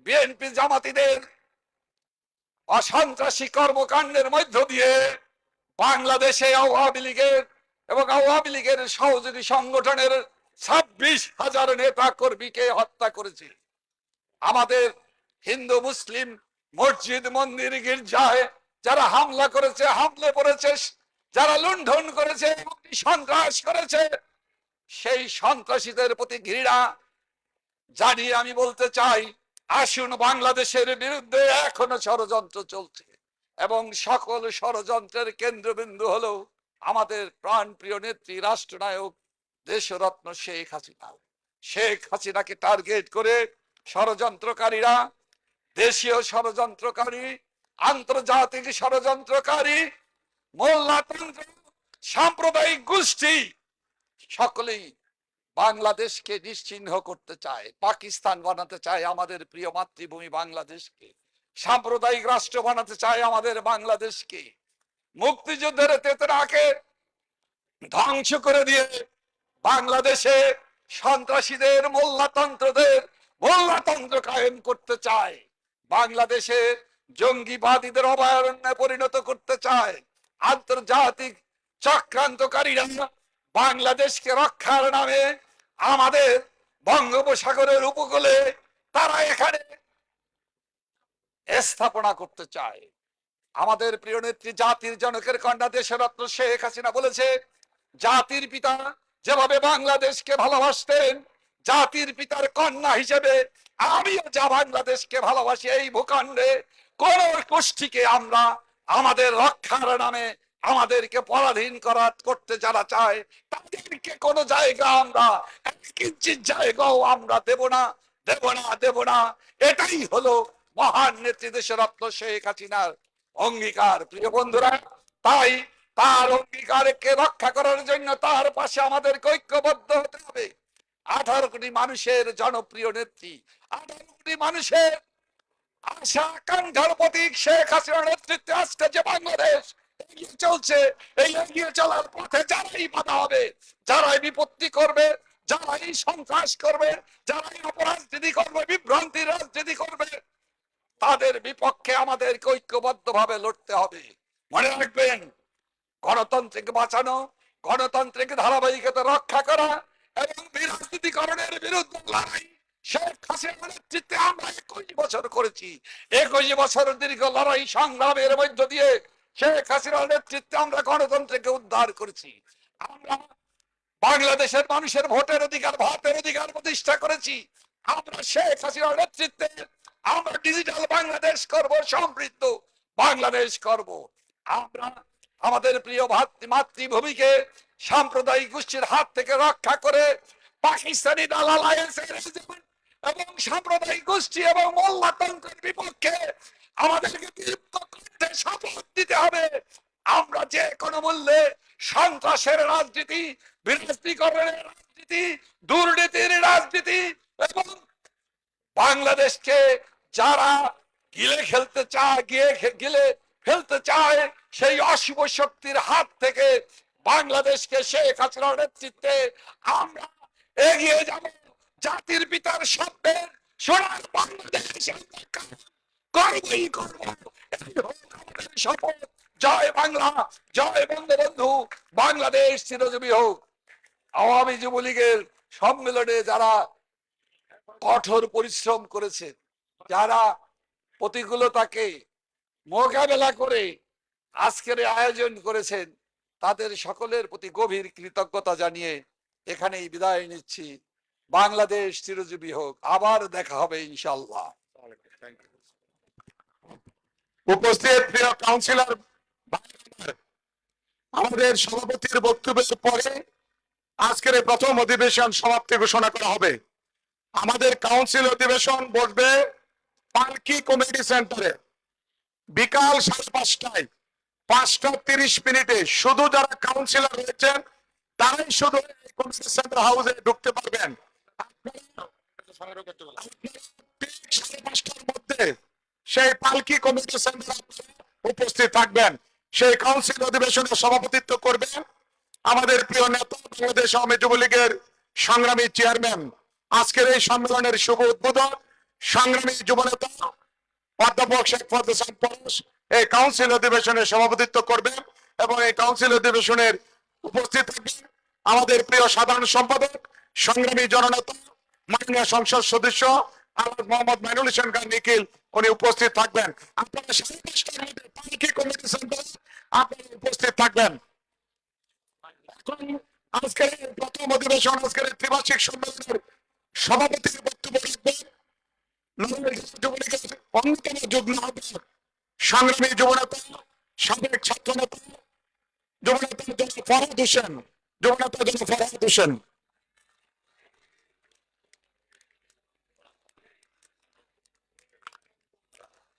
বিএনপি জামাতিদের অসন্ত্রাসী কর্মকাণ্ডের মধ্য দিয়ে বাংলাদেশে আওয়ামী লীগের এবং আওয়ামী লীগের সহযোগী সংগঠনের 26,000 নেতা কর্মীকে হত্যা করেছে। আমাদের হিন্দু মুসলিম মসজিদ মন্দির গির্জায় যারা হামলা করেছে, হামলে পড়েছে, যারা লুণ্ঠন করেছে, সন্ত্রাস করেছে, সেই সন্ত্রাসীদের প্রতি ঘৃণা জানিয়ে আমি বলতে চাই, আসুন, বাংলাদেশের বিরুদ্ধে এখনো ষড়যন্ত্র চলছে এবং সকল ষড়যন্ত্রের কেন্দ্রবিন্দু হলো আমাদের প্রাণপ্রিয় নেত্রী রাষ্ট্রনায়ক দেশরত্ন শেখ হাসিনা। শেখ হাসিনাকে টার্গেট করে ষড়যন্ত্রকারীরা, দেশীয় ষড়যন্ত্রকারী, আন্তর্জাতিক ষড়যন্ত্রকারী, মোল্লাতন্ত্র, সাম্প্রদায়িক গোষ্ঠী সকলেই বাংলাদেশকে নিশ্চিহ্ন করতে চায়, পাকিস্তান বানাতে চায় আমাদের প্রিয় মাতৃভূমি বাংলাদেশকে, সাম্প্রদায়িক রাষ্ট্র বানাতে চায় আমাদের বাংলাদেশকে। মুক্তিযুদ্ধের চেতনাকে ধ্বংস করে দিয়ে বাংলাদেশে সন্ত্রাসীদের, মোল্লাতন্ত্র কায়েম করতে চায়, বাংলাদেশে জঙ্গিবাদীদের অভয়ারণ্যে পরিণত করতে চায়। আন্তর্জাতিক চক্রান্তকারীরা বাংলাদেশকে রক্ষার নামে আমাদের বঙ্গোপসাগরের উপকূলে তারা এখানে স্থাপনা করতে চায়। আমাদের প্রিয় নেত্রী, জাতির জনকের কন্যা দেশরত্ন শেখ হাসিনা বলেছে, জাতির পিতা যেভাবে বাংলাদেশকে ভালোবাসতেন, জাতির পিতার কন্যা হিসেবে আমিও যা বাংলাদেশকে ভালোবাসি, এই ভূখণ্ডে কোন গোষ্ঠীকে আমরা আমাদের রক্ষার নামে আমাদেরকে পরাধীন করতে যারা চায় তাদেরকে কোন জায়গা আমরা, 1 ইঞ্চি জায়গাও আমরা দেব না, দেব না, দেব না। এটাই হলো মহান নেত্রী দেশরত্ন শেখ হাসিনার অঙ্গীকার। প্রিয় বন্ধুরা, তাই তার অঙ্গীকারকে রক্ষা করার জন্য তার পাশে আমাদেরকে ঐক্যবদ্ধ হতে হবে। 18 কোটি মানুষের জনপ্রিয় নেত্রী, 18 কোটি মানুষের আশা আকাঙ্ক্ষার প্রতীক শেখ হাসিনার নেতৃত্বে আজকে যে বাংলাদেশ এগিয়ে চলছে, এই এগিয়ে চলার পথে যারাই বাধা হবে, যারাই বিপত্তি করবে, যারাই সন্ত্রাস করবে, যারাই অপরাজনীতি করবে, বিভ্রান্তির রাজনীতি করবে, তাদের বিপক্ষে আমাদেরকে ঐক্যবদ্ধভাবে লড়তে হবে। মনে রাখবেন, গণতন্ত্রকে বাঁচানো, গণতন্ত্রকে ধারাবাহিকতা রক্ষা করা এবং বিরাজনীতিকরণের বিরুদ্ধে লড়াই শেখ হাসিনার নেতৃত্বে আমরা 21 বছর করেছি। 21 বছর দীর্ঘ লড়াই সংগ্রামের মধ্য দিয়ে শেখ হাসিনার নেতৃত্বে আমরা গণতন্ত্রকে উদ্ধার করেছি। আমরা বাংলাদেশের মানুষের ভোটের অধিকার, ভাতের অধিকার প্রতিষ্ঠা করেছি। আমরা শেখ হাসিনার নেতৃত্বে আমরা ডিজিটাল বাংলাদেশ করব, সমৃদ্ধ বাংলাদেশ করব। আমরা আমাদের প্রিয় মাতৃভূমিকে সাম্প্রদায়িক গোষ্ঠীর হাত থেকে রক্ষা করে পাকিস্তানি দালাল এবং সাম্প্রদায়িক গোষ্ঠী এবং মোল্লাতন্ত্রের বিপক্ষে আমাদেরকে শপথ দিতে হবে। আমরা যে কোনো মূল্যে সন্ত্রাসের রাজনীতি, বিরাজনীকরণের রাজনীতি, দুর্নীতির রাজনীতি এবং বাংলাদেশকে যারা গিলে ফেলতে চায় সেই অশুভ শক্তির হাত থেকে বাংলাদেশকে শেখ হাসিনার নেতৃত্বে আমরা এগিয়ে যাব। জাতির পিতার স্বপ্নের সোনার বাংলাদেশ আমরা করবই করব। এই হোক আমাদের শপথ। জয় বাংলা, জয় বঙ্গবন্ধু, বাংলাদেশ চিরজীবী হোক। আওয়ামী যুবলীগের সম্মেলনে যারা কঠোর পরিশ্রম করেছেন, যারা প্রতিকূলতাকে মোকাবেলা করে আজকের আয়োজন করেছেন, তাদের সকলের প্রতি গভীর কৃতজ্ঞতা জানিয়ে এখানেই বিদায় নিচ্ছি। বাংলাদেশ চিরজীবী হোক। আবার দেখা হবে ইনশাল্লাহ। উপস্থিত প্রিয় কাউন্সিলর, আমাদের সভাপতির বক্তব্যের পরে আজকের এই প্রথম অধিবেশন সমাপ্তি ঘোষণা করা হবে। আমাদের কাউন্সিল অধিবেশন বসবে পালকি কমিউনিটি সেন্টারে বিকাল 5:30টায়, 5:30 শুধু যারা কাউন্সিলর রয়েছেন তারাই শুধু কমিউনিটি সেন্টার হাউসে ঢুকতে পারবেন। ঠিক 5:30টার মধ্যে সেই পালকি কমিউনিটি সেন্টারে উপস্থিত থাকবেন। সেই কাউন্সিল অধিবেশনে সভাপতিত্ব করবেন আমাদের প্রিয় নেতা, বাংলাদেশ আওয়ামী যুবলীগের সংগ্রামী চেয়ারম্যান। আজকের এই সম্মেলনের শুভ উদ্বোধন সংগ্রামী যুবনেতা অধ্যাপক শেখ ফজল হোসেন পরশ এই কাউন্সিল অধিবেশনে সভাপতিত্ব করবেন এবং এই কাউন্সিল অধিবেশনের উপস্থিত থাকবেন আমাদের প্রিয় সাধারণ সম্পাদক, সংগ্রামী জননেতা, মাননীয় সংসদ সদস্য আলহাজ মোহাম্মদ মাইনুল হোসেন খান নিখিল, উনি উপস্থিত থাকবেন। আপনারা 5:30টার মধ্যে পালকি কমিউনিটি সেন্টারে আপনারা উপস্থিত থাকবেন। আজকের প্রথম অধিবেশন, আজকের ত্রিবার্ষিক সম্মেলনের সভাপতির বক্তব্য রাখবেন যুবলীগের অন্যতম যুগ্ম আহ্বায়ক, সংগ্রামী যুবনেতা, সাবেক ছাত্রনেতা, যুবনেতা জনাব ফরহাদ হোসেন, যুবনেতা জনাব ফরহাদ হোসেন।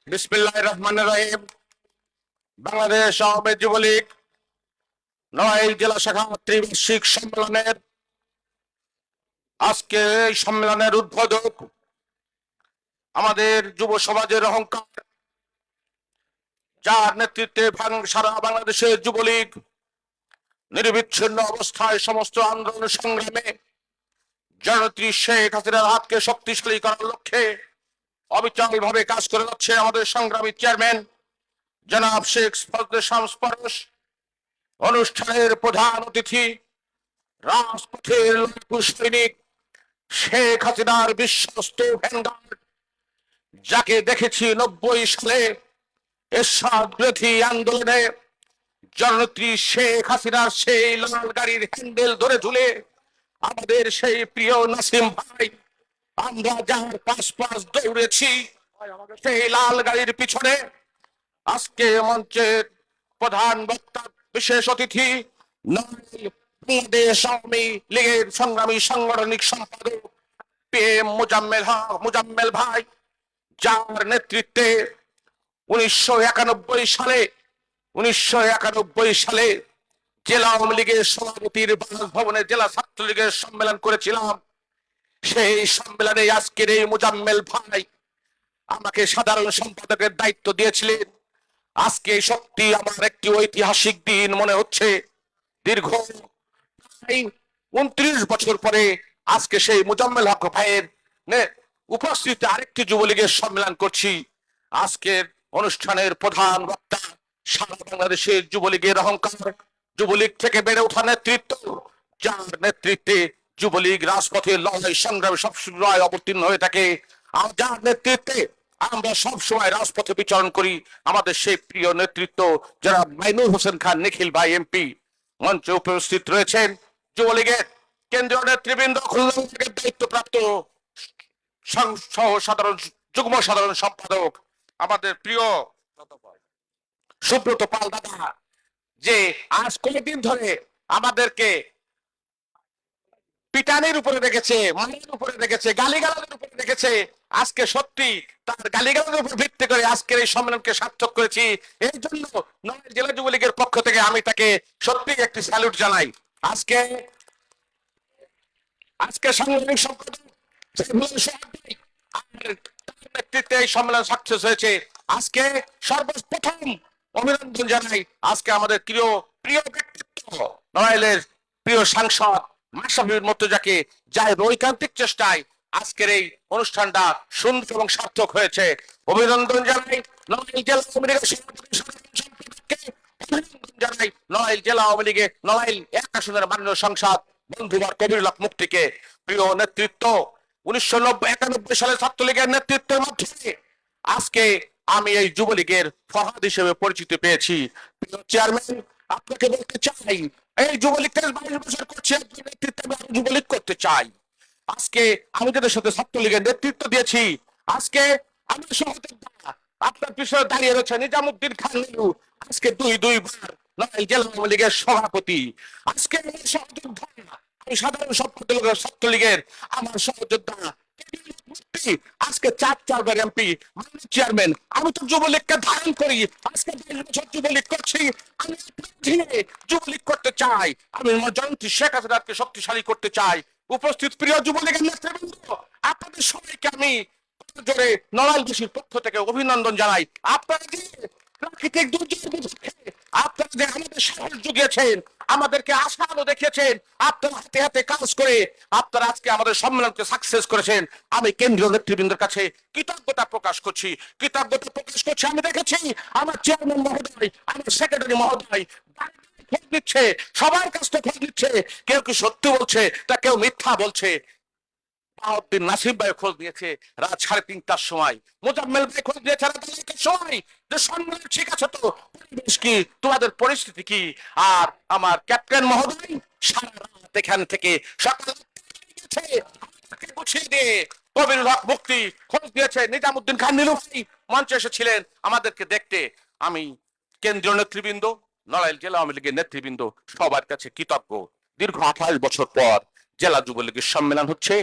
বিসমিল্লাহির রহমানির রহিম। বাংলাদেশ আওয়ামী যুবলীগ নড়াইল জেলা শাখা ত্রিবার্ষিক সম্মেলনের আজকে এই সম্মেলনের উদ্বোধক আমাদের যুব সমাজের অহংকার, যার নেতৃত্বে সারা বাংলাদেশের যুবলীগ নিরবিচ্ছিন্ন অবস্থায় সমস্ত আন্দোলন সংগ্রামে জননেত্রী শেখ হাসিনার হাতকে শক্তিশালী করার লক্ষ্যে অবিচল ভাবে কাজ করে যাচ্ছে আমাদের সংগ্রামী চেয়ারম্যান জনাব শেখ ফজলে শামস পরশ। অনুষ্ঠানের প্রধান অতিথি রাজপথের লড়াকু সৈনিক, শেখ হাসিনার বিশ্বস্ত ভ্যানগার্ড, যাকে দেখেছি 90 সালে এরশাদ বিরোধী আন্দোলনে জননেত্রী শেখ হাসিনার সেই লাল গাড়ির হ্যান্ডেল ধরে ঝুলে আমাদের সেই প্রিয় নাসিম ভাই, আমরা যার পাশ দৌড়েছি সেই লাল গাড়ির পিছনে। আজকে মঞ্চের প্রধান বক্তা, বিশেষ অতিথি বাংলাদেশ আওয়ামী লীগের সংগ্রামী সাংগঠনিক সম্পাদক PM মুজাম্মেল ভাই, যার নেতৃত্বে 1991 সালে জেলা আওয়ামী লীগের সভাপতির বাসভবনে জেলা ছাত্রলীগের সম্মেলন করেছিলাম। সেই সম্মেলনে আজকের এই মুজাম্মেল ভাই আমাকে সাধারণ সম্পাদকের দায়িত্ব দিয়েছিলেন। আজকে সত্যি আমার একটি ঐতিহাসিক দিন মনে হচ্ছে। দীর্ঘ 29 বছর পরে আজকে সেই মুজাম্মেল হক ভাইয়ের উপস্থিতিতে আরেকটি যুবলীগের সম্মেলন করছি। আজকের অনুষ্ঠানের প্রধান বক্তা সারা বাংলাদেশের যুবলীগের অহংকার, যুবলীগ থেকে বেড়ে ওঠা নেতৃত্ব, যার নেতৃত্বে যুবলীগ রাজপথে লড়াই সংগ্রামে সবসময় অবতীর্ণ হয়ে থাকে, যার নেতৃত্বে আমরা সবসময় রাজপথে বিচরণ করি, আমাদের সেই প্রিয় নেতৃত্ব যারা মাইনুল হোসেন খান নিখিল ভাই MP মঞ্চে উপস্থিত রয়েছেন। যুবলীগের কেন্দ্রীয় নেতৃবৃন্দ, খুলনা বিভাগের দায়িত্বপ্রাপ্ত যুগ্ম সাধারণ সম্পাদক আমাদের প্রিয় সুব্রত পাল দাদা, যে আজ কয়েকদিন ধরে আমাদেরকে পিটানির উপরে রেখেছে, মানের উপরে রেখেছে, গালিগালাজের উপরে রেখেছে। আজকে সত্যি তার গালিগালাজের উপর ভিত্তি করে আজকের এই সম্মেলনকে সার্থক করেছি। এই জন্য নড়াইল জেলা যুবলীগের পক্ষ থেকে আমি তাকে সত্যি একটি স্যালুট জানাই। আজকে আজকে সাংগঠনিক সম্পাদক সাইফুল সোহাগ আর তার নেতৃত্বে এই সম্মেলন সাকসেস হয়েছে। আজকে সর্বপ্রথম অভিনন্দন জানাই আজকে আমাদের প্রিয় প্রিয় ব্যক্তিত্ব নড়াইলের প্রিয় সাংসদ মাশরাফি মুর্তজাকে, যার ঐকান্তিক চেষ্টায় আজকের এই অনুষ্ঠানটা সুন্দর এবং সার্থক হয়েছে। অভিনন্দন জানাই নড়াইল জেলা আওয়ামী লীগের সভাপতি সাধারণ সম্পাদককে, অভিনন্দন জানাই নড়াইল জেলা আওয়ামী লীগের নড়াইল 1 আসনের মাননীয় সাংসদ বন্ধুবার কবিরুল হক মুক্তিকে। প্রিয় নেতৃত্ব, 1991 সালে ছাত্রলীগের নেতৃত্বের মাধ্যমে আজকে আমি এই যুবলীগের ফরহাদ হিসেবে পরিচিতি পেয়েছি। প্রিয় চেয়ারম্যান, আপনাকে বলতে চাই এই যুবলীগ 22 বছর করছে, আপনার নেতৃত্বে আমি আরো যুবলীগ করতে চাই। আজকে আমি যাদের সাথে ছাত্রলীগের নেতৃত্ব দিয়েছি, আজকে আমার সহযোদ্ধা আপনার পিছনে দাঁড়িয়ে রয়েছে নিজামুদ্দিন খান লিলু, আজকে দুইবার নড়াইল জেলা আওয়ামী লীগের সভাপতি। আজকে আমার সহযোদ্ধা, আমি সাধারণ সম্পাদক ছাত্রলীগের, আমার সহযোদ্ধা আজকে 4বার এমপি, চেয়ারম্যান। আমি তো যুবলীগকে ধারণ করি, আজকে 22 বছর যুবলীগ করছি। আমি যুবলীগ করতে চাই, আমি আমার জয়ন্তী শেখ হাসিনাকে শক্তিশালী করতে চাই। উপস্থিত প্রিয় যুবলীগের নেতৃবৃন্দ, আপনাদের সবাইকে আমি জোরে নড়াইলবাসীর পক্ষ থেকে অভিনন্দন জানাই। আপনারা যে প্রাকৃতিক দুর্যোগের বিপক্ষে আপনারা যে আমাদের সাহস জুগিয়েছেন, আমাদেরকে আশা আলো দেখিয়েছেন, আপনারা হাতে হাতে কাজ করে আপনারা আজকে আমাদের সম্মেলনকে সাকসেস করেছেন। আমি কেন্দ্রীয় নেতৃবৃন্দের কাছে কৃতজ্ঞতা প্রকাশ করছি। আমি দেখেছি আমার চেয়ারম্যান মহোদয়, আমার সেক্রেটারি মহোদয় খোঁজ নিচ্ছে, সবার কাছ থেকে খোঁজ নিচ্ছে। কেউ কি সত্যি বলছে, তা কেউ মিথ্যা বলছে। বাহাউদ্দিন নাসির ভাই খোঁজ নিয়েছে রাত 3:30টার সময়, মোজাম্মেল ভাই খোঁজ নিয়েছে রাত 1টার সময়, যে সম্মেলন ঠিক আছে তো, পরিবেশ কি, তোমাদের পরিস্থিতি কি। আর আমার ক্যাপ্টেন মহোদয় সারা রাত এখান থেকে সকাল 8টায় আমাদেরকে গুছিয়ে দিয়ে কবিরুল হক মুক্তি খোঁজ দিয়েছে, নিজামুদ্দিন খান নীলু ভাই মঞ্চে এসেছিলেন আমাদেরকে দেখতে। আমি কেন্দ্রীয় নেতৃবৃন্দ, নড়াইল জেলা আওয়ামী লীগের নেতৃবৃন্দ সবার কাছে কৃতজ্ঞ। দীর্ঘ 28 বছর পর জেলা যুবলীগের সম্মেলন হচ্ছে।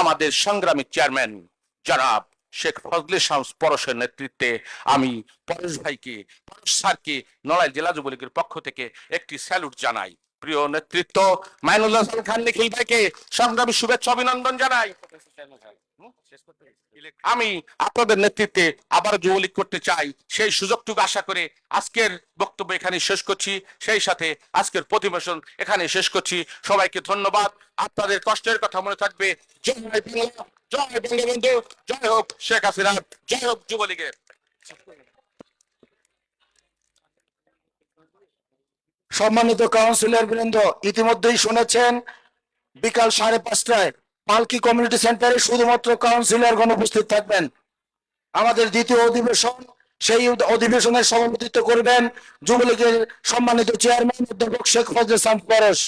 আমাদের সংগ্রামী চেয়ারম্যান জনাব শেখ ফজলে শামস পরশের নেতৃত্বে আমি পরেশ ভাইকে, পরেশ স্যারকে নড়াইল জেলা যুবলীগের পক্ষ থেকে একটি স্যালুট জানাই। প্রিয় নেতৃত্ব মাইনুল্লাহ হাসান খান নিখিল ভাইকে সংগ্রামী শুভেচ্ছা অভিনন্দন জানাই। আমি আপনাদের নেতৃত্বে আবার যুবলীগ করতে চাই, সেই সুযোগটুকু আশা করে আজকের বক্তব্য এখানে শেষ করছি। সেই সাথে আজকের প্রতিবেদন এখানে শেষ করছি। সবাইকে ধন্যবাদ। আপনাদের কষ্টের কথা মনে থাকবে। জয় বাংলা, জয় বঙ্গবন্ধু, জয় হোক শেখ হাসিনা, জয় হোক যুবলীগের। সম্মানিত কাউন্সিলর বৃন্দ, ইতিমধ্যেই শুনেছেন বিকাল 5:30টায় পালকি কমিউনিটি সেন্টারে শুধুমাত্র কাউন্সিলরগণ উপস্থিত থাকবেন। আমাদের দ্বিতীয় অধিবেশন, সেই অধিবেশনের সভাপতিত্ব করবেন যুবলীগের সম্মানিত চেয়ারম্যান অধ্যাপক শেখ ফজলে শামস পরশ।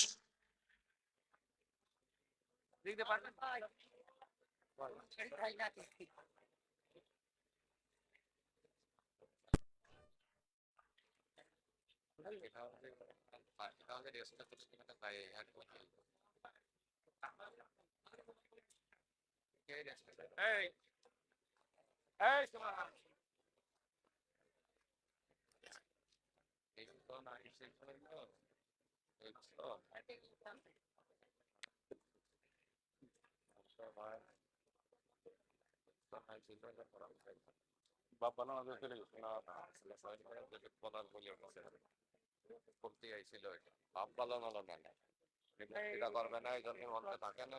এটা করবে না, এই জন্য মনটা থাকে না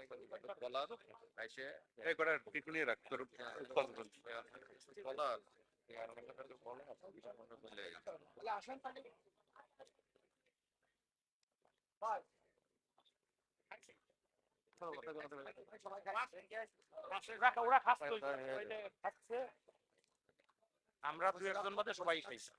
বলার এসে বলার আমরা 2-1 বাদে সবাই খাইছি।